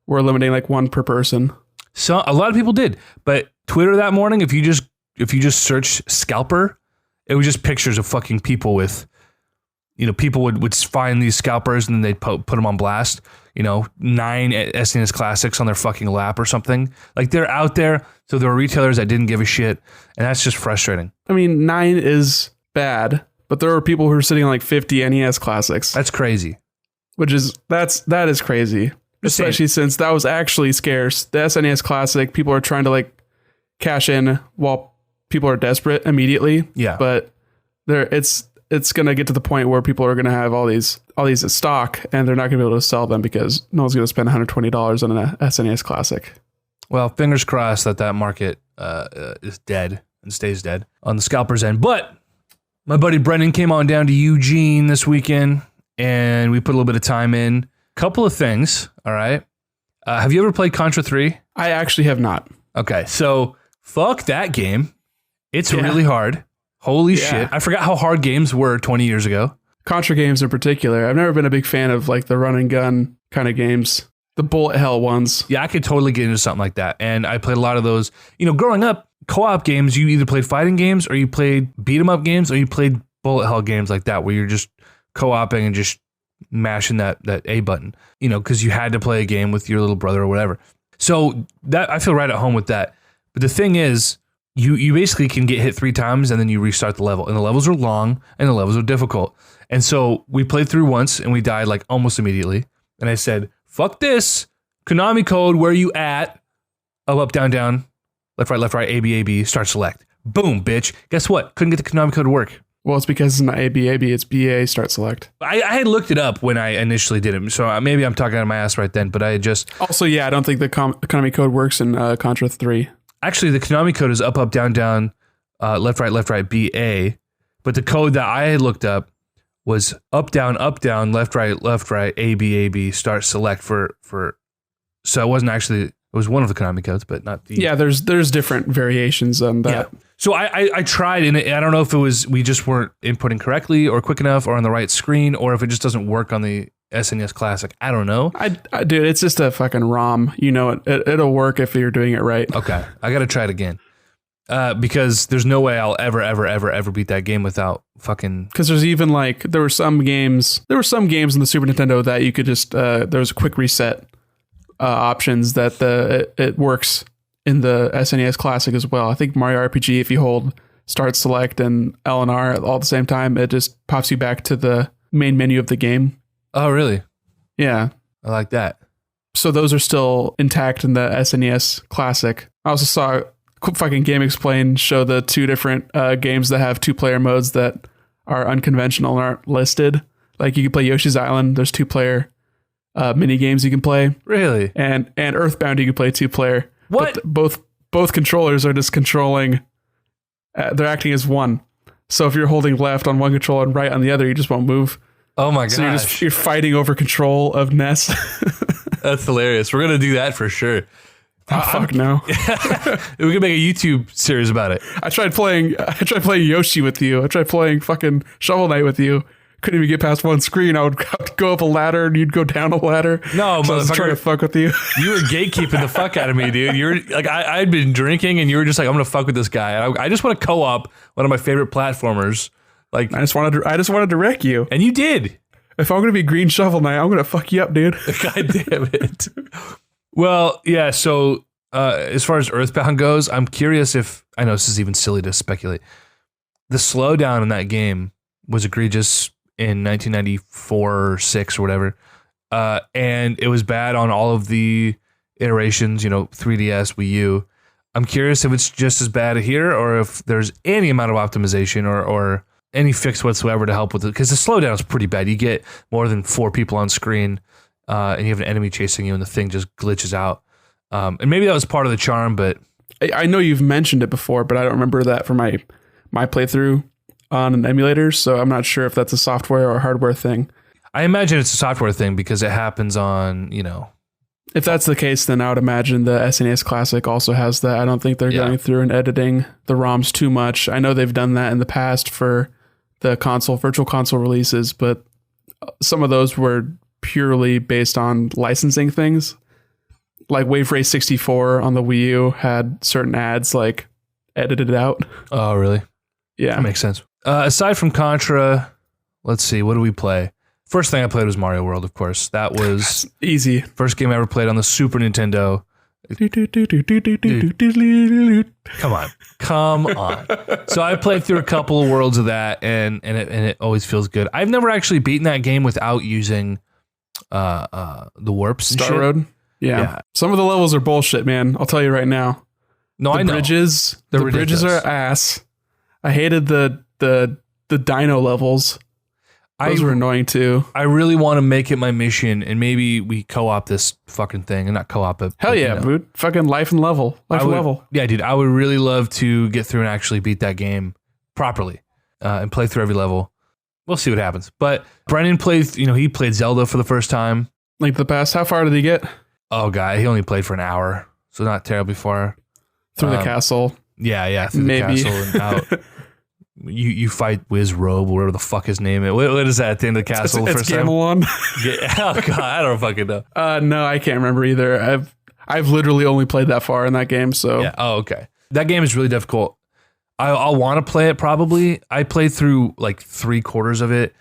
were limiting like one per person.
So a lot of people did, but Twitter that morning, if you just search scalper, it was just pictures of fucking people with, people would find these scalpers and then they'd put them on blast, 9 SNES Classics on their fucking lap or something. Like they're out there. So there were retailers that didn't give a shit. And that's just frustrating.
I mean, 9 is bad, but there are people who are sitting on like 50 NES Classics.
That's crazy.
That is crazy. Especially since that was actually scarce. The SNES Classic, people are trying to like cash in while people are desperate immediately.
Yeah.
But it's going to get to the point where people are going to have all these in stock and they're not going to be able to sell them because no one's going to spend $120 on an SNES Classic.
Well, fingers crossed that market is dead and stays dead on the scalper's end. But my buddy Brendan came on down to Eugene this weekend and we put a little bit of time in. Couple of things, all right? Have you ever played Contra 3?
I actually have not.
Okay, so fuck that game. It's really hard. Holy shit. I forgot how hard games were 20 years ago.
Contra games in particular. I've never been a big fan of like the run and gun kind of games. The bullet hell ones.
Yeah, I could totally get into something like that. And I played a lot of those. Growing up, co-op games, you either played fighting games or you played beat 'em up games or you played bullet hell games like that where you're just co-oping and just mashing that A button, because you had to play a game with your little brother or whatever. So that I feel right at home with that. But the thing is, you basically can get hit 3 times and then you restart the level. And the levels are long and the levels are difficult. And so we played through once and we died like almost immediately. And I said, fuck this. Konami code, where you at? Up, down, down. Left, right, A, B, start select. Boom, bitch. Guess what? Couldn't get the Konami code to work.
Well, it's because it's not A, B, it's BA, start select.
I had looked it up when I initially did it, so maybe I'm talking out of my ass right then, but I had just...
Also, I don't think the Konami code works in Contra 3.
Actually, the Konami code is up, down, down, left, right, BA, But the code that I had looked up was up, down, left, right, A, B, start, select for. So it wasn't actually, it was one of the Konami codes, but not the.
Yeah, there's different variations on that.
Yeah. So I tried, and I don't know if it was we just weren't inputting correctly or quick enough or on the right screen, or if it just doesn't work on the SNES Classic. I don't know.
Dude, it's just a fucking ROM. You know, it'll work if you're doing it right.
Okay, I got to try it again. Because there's no way I'll ever beat that game without fucking.
Because there's even like there were some games in the Super Nintendo that you could just there was a quick reset options that it works in the SNES Classic as well. I think Mario RPG, if you hold Start, Select, and L and R all at the same time, it just pops you back to the main menu of the game.
Oh, really?
Yeah,
I like that.
So those are still intact in the SNES Classic. I also saw fucking Game Explain show the two different games that have 2-player modes that are unconventional and aren't listed. Like you can play Yoshi's Island. There's 2-player mini games you can play.
Really?
And Earthbound you can play 2-player.
What?
But both controllers are just controlling. They're acting as one. So if you're holding left on one controller and right on the other, you just won't move.
Oh my gosh.
So you're fighting over control of Ness.
That's hilarious. We're gonna do that for sure.
Oh, fuck no.
We could make a YouTube series about it.
I tried playing Yoshi with you. I tried playing fucking Shovel Knight with you. Couldn't even get past one screen. I would go up a ladder and you'd go down a ladder.
No,
so I was trying to fuck with you.
You were gatekeeping the fuck out of me, dude. You were like, I'd been drinking and you were just like, I'm gonna fuck with this guy. I just want to co-op one of my favorite platformers. Like
I just wanted to wreck you.
And you did.
If I'm gonna be Green Shovel Knight, I'm gonna fuck you up, dude.
God damn it. Well, yeah, so as far as Earthbound goes, I'm curious if, I know this is even silly to speculate, the slowdown in that game was egregious in 1994 or 6 or whatever, and it was bad on all of the iterations, 3DS, Wii U. I'm curious if it's just as bad here or if there's any amount of optimization or any fix whatsoever to help with it, because the slowdown is pretty bad. You get more than 4 people on screen, and you have an enemy chasing you, and the thing just glitches out. And maybe that was part of the charm, but
I know you've mentioned it before, but I don't remember that for my playthrough on an emulator, so I'm not sure if that's a software or a hardware thing.
I imagine it's a software thing because it happens on,
If that's the case, then I would imagine the SNES Classic also has that. I don't think they're going through and editing the ROMs too much. I know they've done that in the past for the virtual console releases, but some of those were purely based on licensing things. Like Wave Race 64 on the Wii U had certain ads like edited out.
Oh, really?
Yeah.
That makes sense. Aside from Contra, let's see, what do we play? First thing I played was Mario World, of course. That was
easy.
First game I ever played on the Super Nintendo. Come on. So I played through a couple of worlds of that, and it always feels good. I've never actually beaten that game without using the warps and
Star
shit.
Road. Yeah. Some of the levels are bullshit, man. I'll tell you right now.
No, I know.
The bridges are ass. I hated the dino levels. Those were annoying too.
I really want to make it my mission, and maybe we co-op this fucking thing, and not co-op it.
Hell yeah, dude! Fucking life and level.
Yeah, dude. I would really love to get through and actually beat that game properly, and play through every level. We'll see what happens. But Brennan played. He played Zelda for the first time.
Like the past. How far did he get?
Oh, God, he only played for an hour, so not terribly far.
Through the castle.
Yeah, through the castle and out. You fight Wiz Robe, whatever the fuck his name is. What is that at the end of the castle?
It's Gamelon.
Oh God, I don't fucking know.
No, I can't remember either. I've literally only played that far in that game. So
yeah. Oh, okay. That game is really difficult. I'll want to play it probably. I played through like 3/4 of it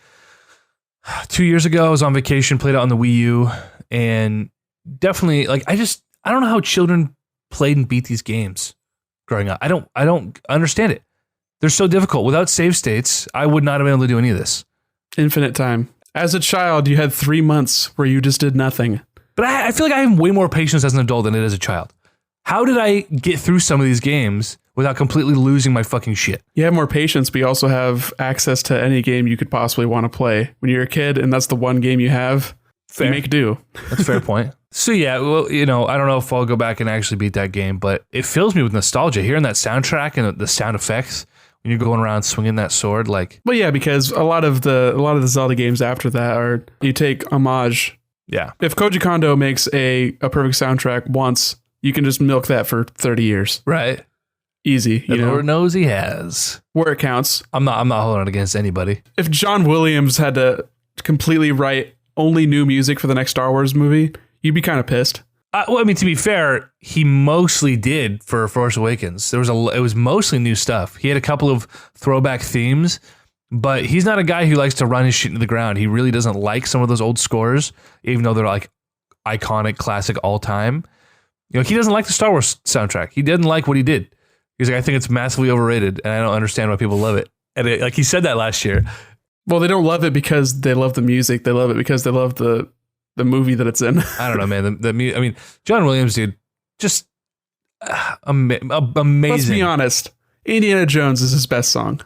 2 years ago. I was on vacation, played it on the Wii U, and definitely like I don't know how children played and beat these games growing up. I don't understand it. They're so difficult. Without save states, I would not have been able to do any of this.
Infinite time. As a child, you had 3 months where you just did nothing.
But I feel like I have way more patience as an adult than I did as a child. How did I get through some of these games without completely losing my fucking shit?
You have more patience, but you also have access to any game you could possibly want to play. When you're a kid and that's the one game you have, you make do.
That's a fair point. So yeah, well, I don't know if I'll go back and actually beat that game, but it fills me with nostalgia. Hearing that soundtrack and the sound effects And you're going around swinging that sword like.
Well, yeah, because a lot of the Zelda games after that are you take homage.
Yeah.
If Koji Kondo makes a perfect soundtrack once, you can just milk that for 30 years.
Right.
Easy.
The Lord knows he has.
Where it counts.
I'm not holding it against anybody.
If John Williams had to completely write only new music for the next Star Wars movie, you'd be kind of pissed.
Well, I mean, to be fair, he mostly did for Force Awakens. It was mostly new stuff. He had a couple of throwback themes, but he's not a guy who likes to run his shit into the ground. He really doesn't like some of those old scores, even though they're like iconic, classic, all time. You know, he doesn't like the Star Wars soundtrack. He didn't like what he did. He's like, I think it's massively overrated, and I don't understand why people love it. And like he said that last year.
Well, they don't love it because they love the music. They love it because they love the movie that it's in.
I don't know, man. I mean, John Williams, dude, just amazing.
Let's be honest. Indiana Jones is his best song.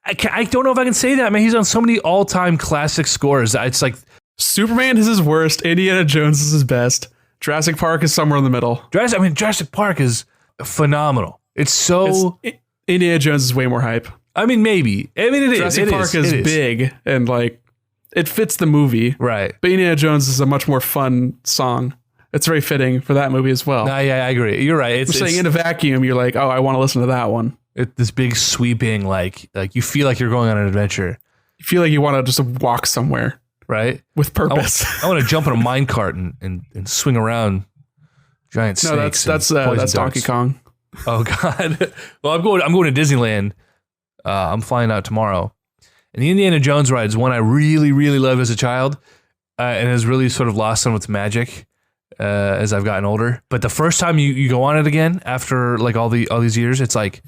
I don't know if I can say that, man. He's on so many all-time classic scores. It's like
Superman is his worst. Indiana Jones is his best. Jurassic Park is somewhere in the middle.
Jurassic Park is phenomenal. It's so...
Indiana Jones is way more hype.
I mean, maybe. I mean,
Jurassic Park is big and like it fits the movie.
Right.
But Indiana Jones is a much more fun song. It's very fitting for that movie as well.
Nah, yeah, I agree. You're right.
I'm saying in a vacuum, you're like, oh, I want to listen to that one.
This big sweeping, like you feel like you're going on an adventure.
You feel like you want to just walk somewhere.
Right.
With purpose.
I want to jump in a minecart and swing around giant snakes.
No, that's Donkey Kong.
Oh God. Well, I'm going to Disneyland. I'm flying out tomorrow. And the Indiana Jones ride is one I really, really loved as a child, and has really sort of lost some of its magic as I've gotten older. But the first time you go on it again after like all these years, it's like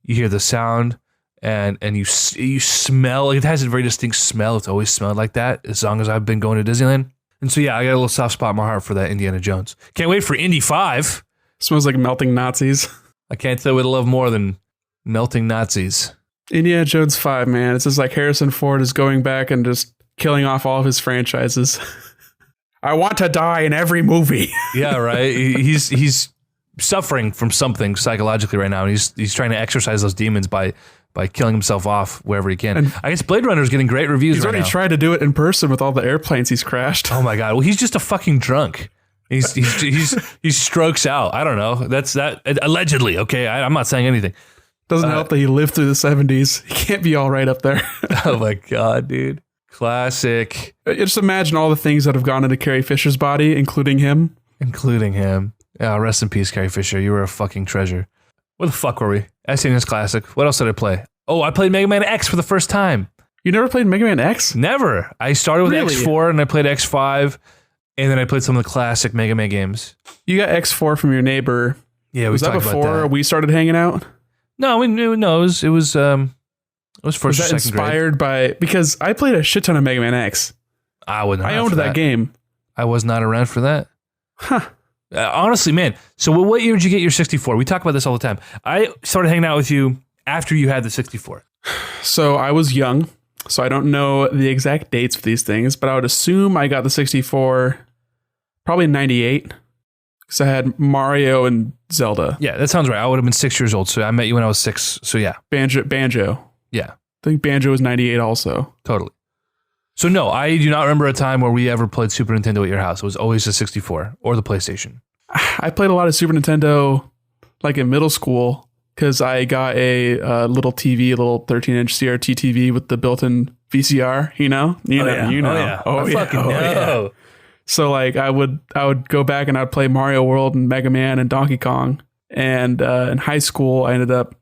you hear the sound and you smell. Like, it has a very distinct smell. It's always smelled like that as long as I've been going to Disneyland. And so yeah, I got a little soft spot in my heart for that Indiana Jones. Can't wait for Indy 5.
Smells like melting Nazis.
I can't tell what I love more than melting Nazis.
Indiana Jones 5, man. It's just like Harrison Ford is going back and just killing off all of his franchises. I want to die in every movie. Yeah,
right. He's suffering from something psychologically right now, and he's trying to exorcise those demons by killing himself off wherever he can. And I guess Blade Runner is getting great reviews right now. He's
already tried to do it in person with all the airplanes he's crashed.
Oh my God. Well, he's just a fucking drunk. He strokes out. I don't know. That's that allegedly. Okay, I'm not saying anything.
Doesn't help that he lived through the 70s. He can't be all right up there.
Oh my God, dude. Classic.
Just imagine all the things that have gone into Carrie Fisher's body, including him.
Yeah, rest in peace, Carrie Fisher. You were a fucking treasure. Where the fuck were we? SNES Classic. What else did I play? Oh, I played Mega Man X for the first time.
You never played Mega Man X?
Never. I started with X4 and I played X5, and then I played some of the classic Mega Man games.
You got X4 from your neighbor.
Yeah,
was that before we started hanging out?
No, it was first or second grade.
Inspired by, because I played a shit ton of Mega Man X.
I owned
that game.
I was not around for that.
Huh.
Honestly, man. So what year did you get your 64? We talk about this all the time. I started hanging out with you after you had the 64.
So I was young, so I don't know the exact dates for these things, but I would assume I got the 64 probably in 98. Because I had Mario and Zelda.
Yeah, that sounds right. I would have been 6 years old, so I met you when I was 6. So yeah.
Banjo.
Yeah.
I think Banjo was 98 also.
Totally. So no, I do not remember a time where we ever played Super Nintendo at your house. It was always the 64 or the PlayStation.
I played a lot of Super Nintendo like in middle school because I got a little TV, a little 13-inch CRT TV with the built-in VCR, you know?
Oh, yeah.
So like I would go back and I'd play Mario World and Mega Man and Donkey Kong. And in high school, I ended up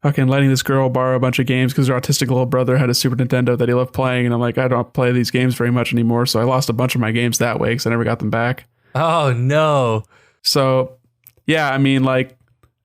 fucking letting this girl borrow a bunch of games because her autistic little brother had a Super Nintendo that he loved playing. And I'm like, I don't play these games very much anymore. So I lost a bunch of my games that way because I never got them back.
Oh, no.
So, yeah, I mean, like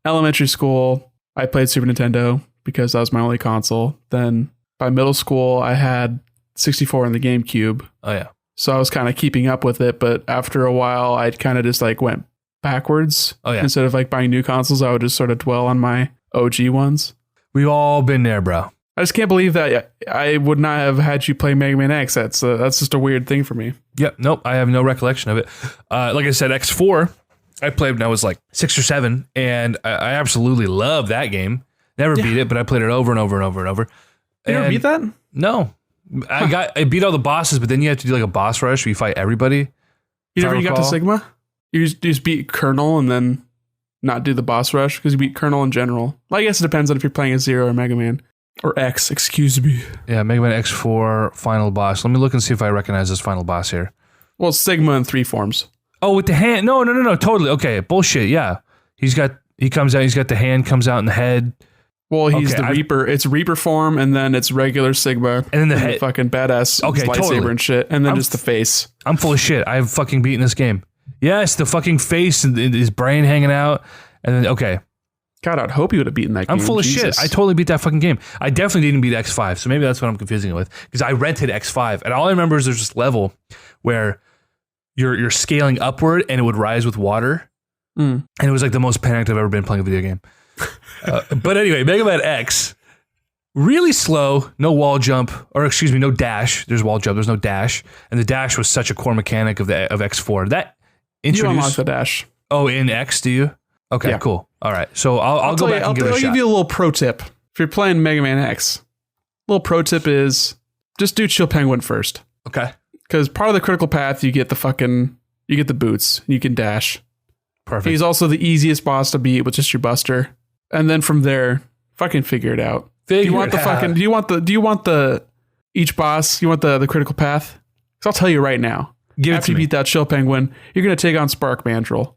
elementary school, I played Super Nintendo because that was my only console. Then by middle school, I had 64 and the GameCube.
Oh, yeah.
So I was kind of keeping up with it. But after a while, I kind of just like went backwards.
Oh, yeah.
Instead of like buying new consoles, I would just sort of dwell on my OG ones.
We've all been there, bro.
I just can't believe that I would not have had you play Mega Man X. That's just a weird thing for me.
Yep. Nope. I have no recollection of it. Like I said, X4, I played when I was like 6 or 7, and I absolutely love that game. Never beat it, but I played it over and over and over and over.
You never beat that?
No. I beat all the bosses, but then you have to do like a boss rush where you fight everybody.
You never got to Sigma? You just beat Colonel and then not do the boss rush because you beat Colonel in general. Well, I guess it depends on if you're playing as Zero or Mega Man. Or X, excuse me.
Yeah, Mega Man X4 final boss. Let me look and see if I recognize this final boss here.
Well, Sigma in 3 forms.
Oh, with the hand? No, totally. Okay, bullshit. Yeah, he comes out. He's got the hand comes out in the head.
Well, he's the Reaper. It's Reaper form, and then it's regular Sigma,
and then the head,
fucking badass lightsaber totally. And shit, and then just the face.
I'm full of shit. I've fucking beaten this game. Yes, the fucking face and his brain hanging out, and then okay.
God, I'd hope you would have beaten that game.
I'm full of shit. I totally beat that fucking game. I definitely didn't beat X5, so maybe that's what I'm confusing it with. Because I rented X5, and all I remember is there's this level where you're scaling upward, and it would rise with water. And it was like the most panicked I've ever been playing a video game. But anyway, Mega Man X, really slow, no wall jump, or excuse me, no dash. There's wall jump, there's no dash. And the dash was such a core mechanic of X4. That introduced...
You unlock the dash.
Oh, in X, do you? Okay, cool. All right. So I'll go back and give it a shot.
I'll give you a little pro tip. If you're playing Mega Man X, little pro tip is just do Chill Penguin first.
Okay.
Because part of the critical path, you get the boots. You can dash.
Perfect.
He's also the easiest boss to beat with just your Buster. And then from there, fucking figure it out. Do you want each boss? You want the critical path? Because I'll tell you right now. After you beat that Chill Penguin, you're going to take on Spark Mandrill.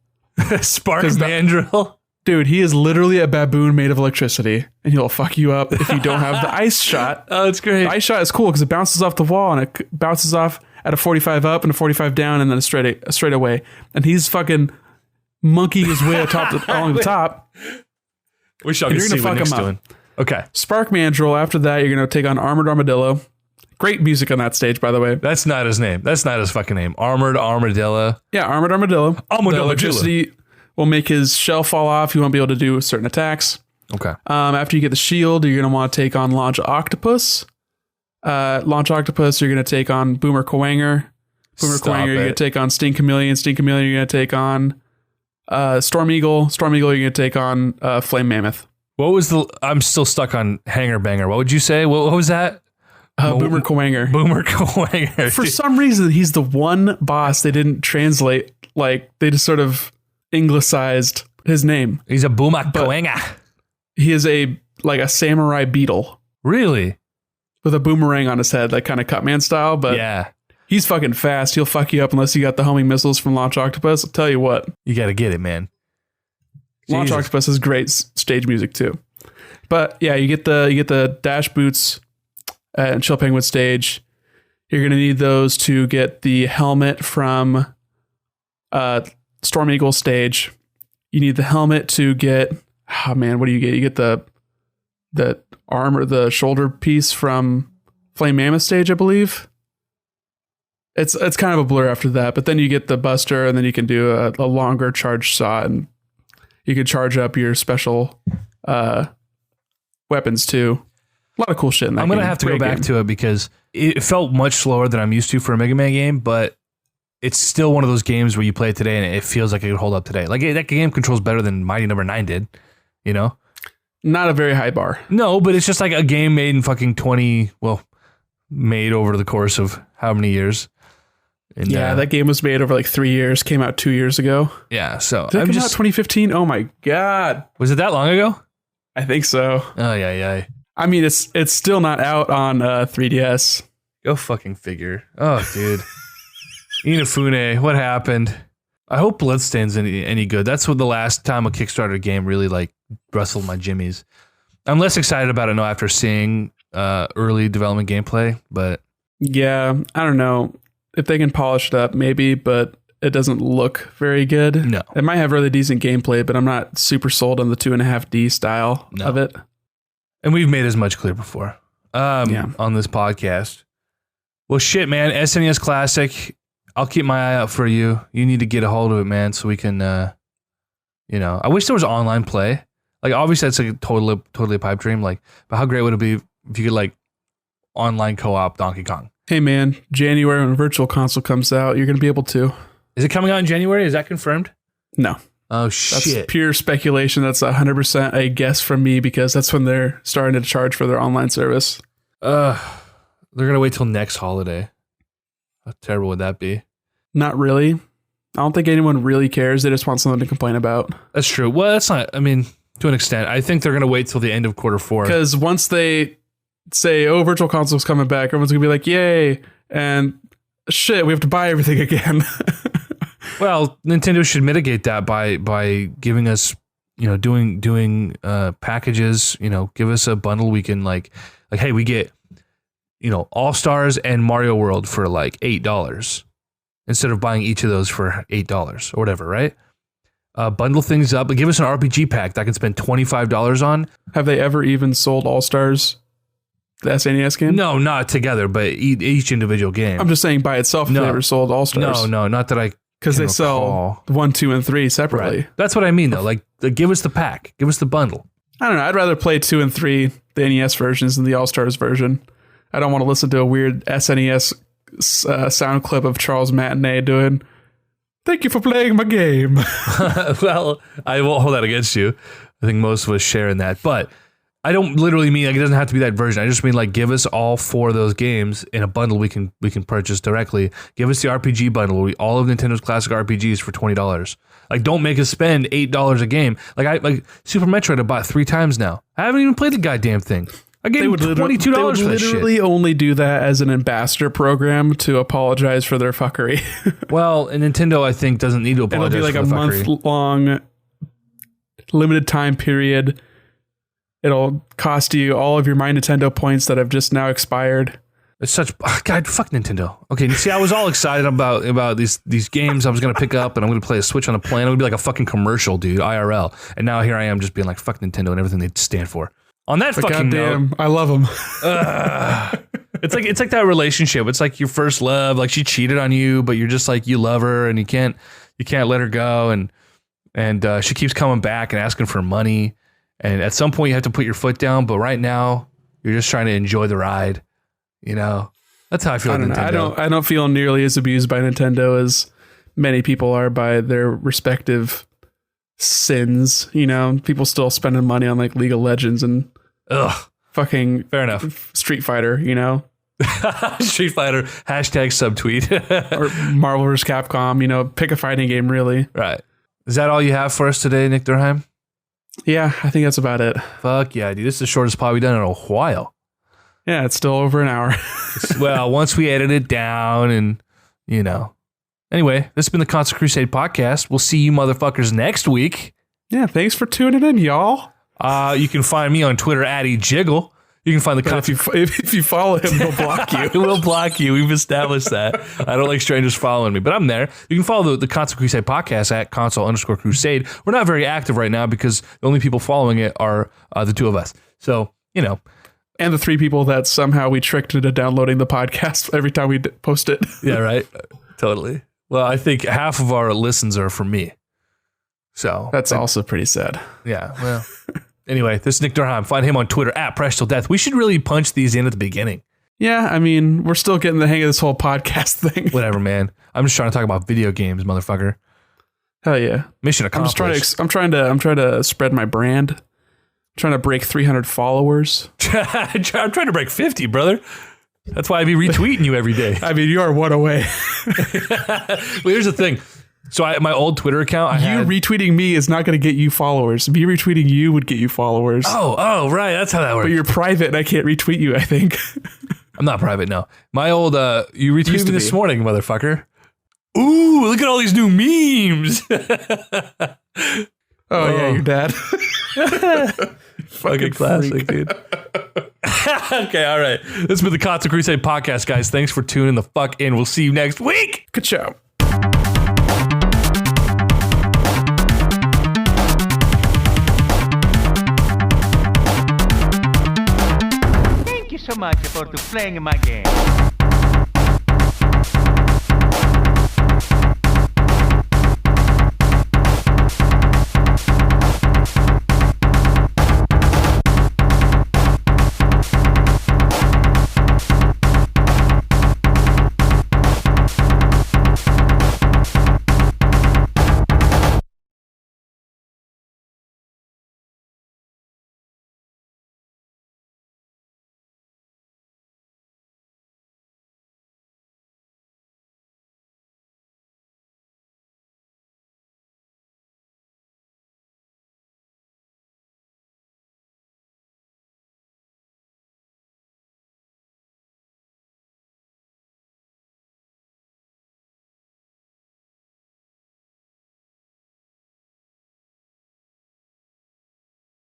Spark Mandrill?
Dude, he is literally a baboon made of electricity, and he'll fuck you up if you don't have the ice shot.
Oh, it's great.
The ice shot is cool because it bounces off the wall, and it bounces off at a 45 up and a 45 down, and then a straight away. And he's fucking monkeying his way along the top.
Wish I could see what Nick's doing. Okay.
Spark Mandrill, after that, you're going to take on Armored Armadillo. Great music on that stage, by the way.
That's not his name. That's not his fucking name. Armored Armadillo.
Yeah, Armored Armadillo.
The
electricity will make his shell fall off. You won't be able to do certain attacks.
Okay.
After you get the shield, you're going to want to take on Launch Octopus. Launch Octopus, you're going to take on Boomer Kwanger. Kwanger, you're going to take on Sting Chameleon. Sting Chameleon, you're going to take on Storm Eagle. Storm Eagle, you're going to take on Flame Mammoth.
What was I'm still stuck on Hanger Banger. What would you say? What was that?
Boomer Kwanger.
Boomer Kwanger.
For some reason, he's the one boss they didn't translate. Like, they just sort of anglicized his name.
He's a Boomer Kwanger.
He is a samurai beetle.
Really?
With a boomerang on his head, like kind of Cutman style. But
yeah,
he's fucking fast. He'll fuck you up unless you got the homing missiles from Launch Octopus. I'll tell you what.
You got to get it, man.
Launch Octopus is great stage music too. But yeah, you get the dash boots and Chill Penguin stage. You're going to need those to get the helmet from Storm Eagle stage. You need the helmet to get, what do you get? You get the armor, the shoulder piece from Flame Mammoth stage, I believe. It's kind of a blur after that, but then you get the Buster, and then you can do a longer charge shot, and you can charge up your special weapons too. A lot of cool shit in that game.
I'm going to have to go back to it because it felt much slower than I'm used to for a Mega Man game, but it's still one of those games where you play it today and it feels like it could hold up today. Like that game controls better than Mighty Number 9 did, you know?
Not a very high bar.
No, but it's just like a game made in fucking made over the course of how many years? And,
that game was made over like 3 years, came out 2 years ago.
Yeah, so
Did it come out 2015? Oh my God.
Was it that long ago?
I think so.
Oh, yeah.
I mean, it's still not out on 3DS.
Go fucking figure. Oh, dude. Inafune, what happened? I hope Bloodstain's any good. That's what the last time a Kickstarter game really like wrestled my jimmies. I'm less excited about it now after seeing early development gameplay, but
yeah, I don't know if they can polish it up, maybe, but it doesn't look very good.
No,
it might have really decent gameplay, but I'm not super sold on the 2.5D style of it.
And we've made as much clear before on this podcast. Well, shit, man. SNES Classic. I'll keep my eye out for you. You need to get a hold of it, man, so we can, I wish there was online play. Like, obviously, that's like totally a pipe dream. Like, but how great would it be if you could, like, online co-op Donkey Kong?
Hey, man, January when Virtual Console comes out, you're going to be able to.
Is it coming out in January? Is that confirmed?
No.
Oh,
That's
shit.
pure speculation. That's 100% a guess from me because that's when they're starting to charge for their online service.
They're going to wait till next holiday. How terrible would that be?
Not really. I don't think anyone really cares. They just want something to complain about.
That's true. Well, that's not, I mean, to an extent. I think they're going to wait till the end of quarter 4.
Because once they say, oh, Virtual Console's coming back, everyone's going to be like, yay. And shit, we have to buy everything again.
Well, Nintendo should mitigate that by giving us, doing packages, give us a bundle we can like, hey, we get, All-Stars and Mario World for like $8 instead of buying each of those for $8 or whatever, right? Bundle things up, but give us an RPG pack that I can spend $25 on.
Have they ever even sold All-Stars, the SNES game?
No, not together, but each individual game.
I'm just saying by itself, if they ever sold All-Stars.
No, not that I.
Because they sell 1, 2, and 3 separately.
Right. That's what I mean, though. Like, give us the pack. Give us the bundle.
I don't know. I'd rather play 2 and 3, the NES versions, than the All-Stars version. I don't want to listen to a weird SNES sound clip of Charles Matinee doing, "Thank you for playing my game."
Well, I won't hold that against you. I think most of us share in that. But I don't literally mean like it doesn't have to be that version. I just mean like give us all 4 of those games in a bundle we can purchase directly. Give us the RPG bundle, all of Nintendo's classic RPGs for $20. Like don't make us spend $8 a game. Like Super Metroid I bought 3 times now. I haven't even played the goddamn thing. I gave them $22 for that shit. They would
literally only do that as an ambassador program to apologize for their fuckery.
Well, and Nintendo I think doesn't need to apologize.
It'll be like
for
a month-long limited time period. It'll cost you all of your My Nintendo points that have just now expired.
It's such God, fuck Nintendo. Okay, see, I was all excited about these games I was gonna pick up, and I'm gonna play a Switch on a plane. It would be like a fucking commercial, dude, IRL. And now here I am, just being like, fuck Nintendo and everything they stand for. On that fucking
goddamn note, I love them.
It's like that relationship. It's like your first love. Like she cheated on you, but you're just like you love her, and you can't let her go, and she keeps coming back and asking for money. And at some point you have to put your foot down, but right now you're just trying to enjoy the ride. That's how I feel.
I don't feel nearly as abused by Nintendo as many people are by their respective sins. People still spending money on like League of Legends and fucking
fair enough
Street Fighter.
Street Fighter #subtweet
or Marvel vs. Capcom. Pick a fighting game, really.
Right. Is that all you have for us today, Nick Durheim?
Yeah, I think that's about it.
Fuck yeah, dude. This is the shortest pod we've done in a while.
Yeah, it's still over an hour.
Well, once we edit it down and, Anyway, this has been the Console Crusade podcast. We'll see you motherfuckers next week.
Yeah, thanks for tuning in, y'all.
You can find me on Twitter @eJiggle. You can find
if you follow him, he'll block you.
We'll block you. We've established that. I don't like strangers following me, but I'm there. You can follow the Console Crusade podcast at @console_crusade. We're not very active right now because the only people following it are the 2 of us. So,
And the 3 people that somehow we tricked into downloading the podcast every time we post it.
Yeah, right. Totally. Well, I think half of our listens are from me. So
that's also pretty sad.
Yeah. Well. Anyway, this is Nick Durheim. Find him on Twitter @PressTillDeath. We should really punch these in at the beginning.
Yeah, I mean, we're still getting the hang of this whole podcast thing.
Whatever, man. I'm just trying to talk about video games, motherfucker.
Hell yeah.
Mission accomplished.
I'm trying to spread my brand. I'm trying to break 300 followers.
I'm trying to break 50, brother. That's why I be retweeting you every day.
I mean, you are one away.
Well, here's the thing. So my old Twitter account,
retweeting me is not going to get you followers. Me retweeting you would get you followers.
Oh, right. That's how that works.
But you're private and I can't retweet you, I think.
I'm not private, no. My old, you retweeted me this morning, motherfucker. Ooh, look at all these new memes.
Yeah, your dad.
Fucking classic, dude. Okay, all right. This has been the Console Crusade podcast, guys. Thanks for tuning the fuck in. We'll see you next week.
Good show.
Thank you so much for playing my game.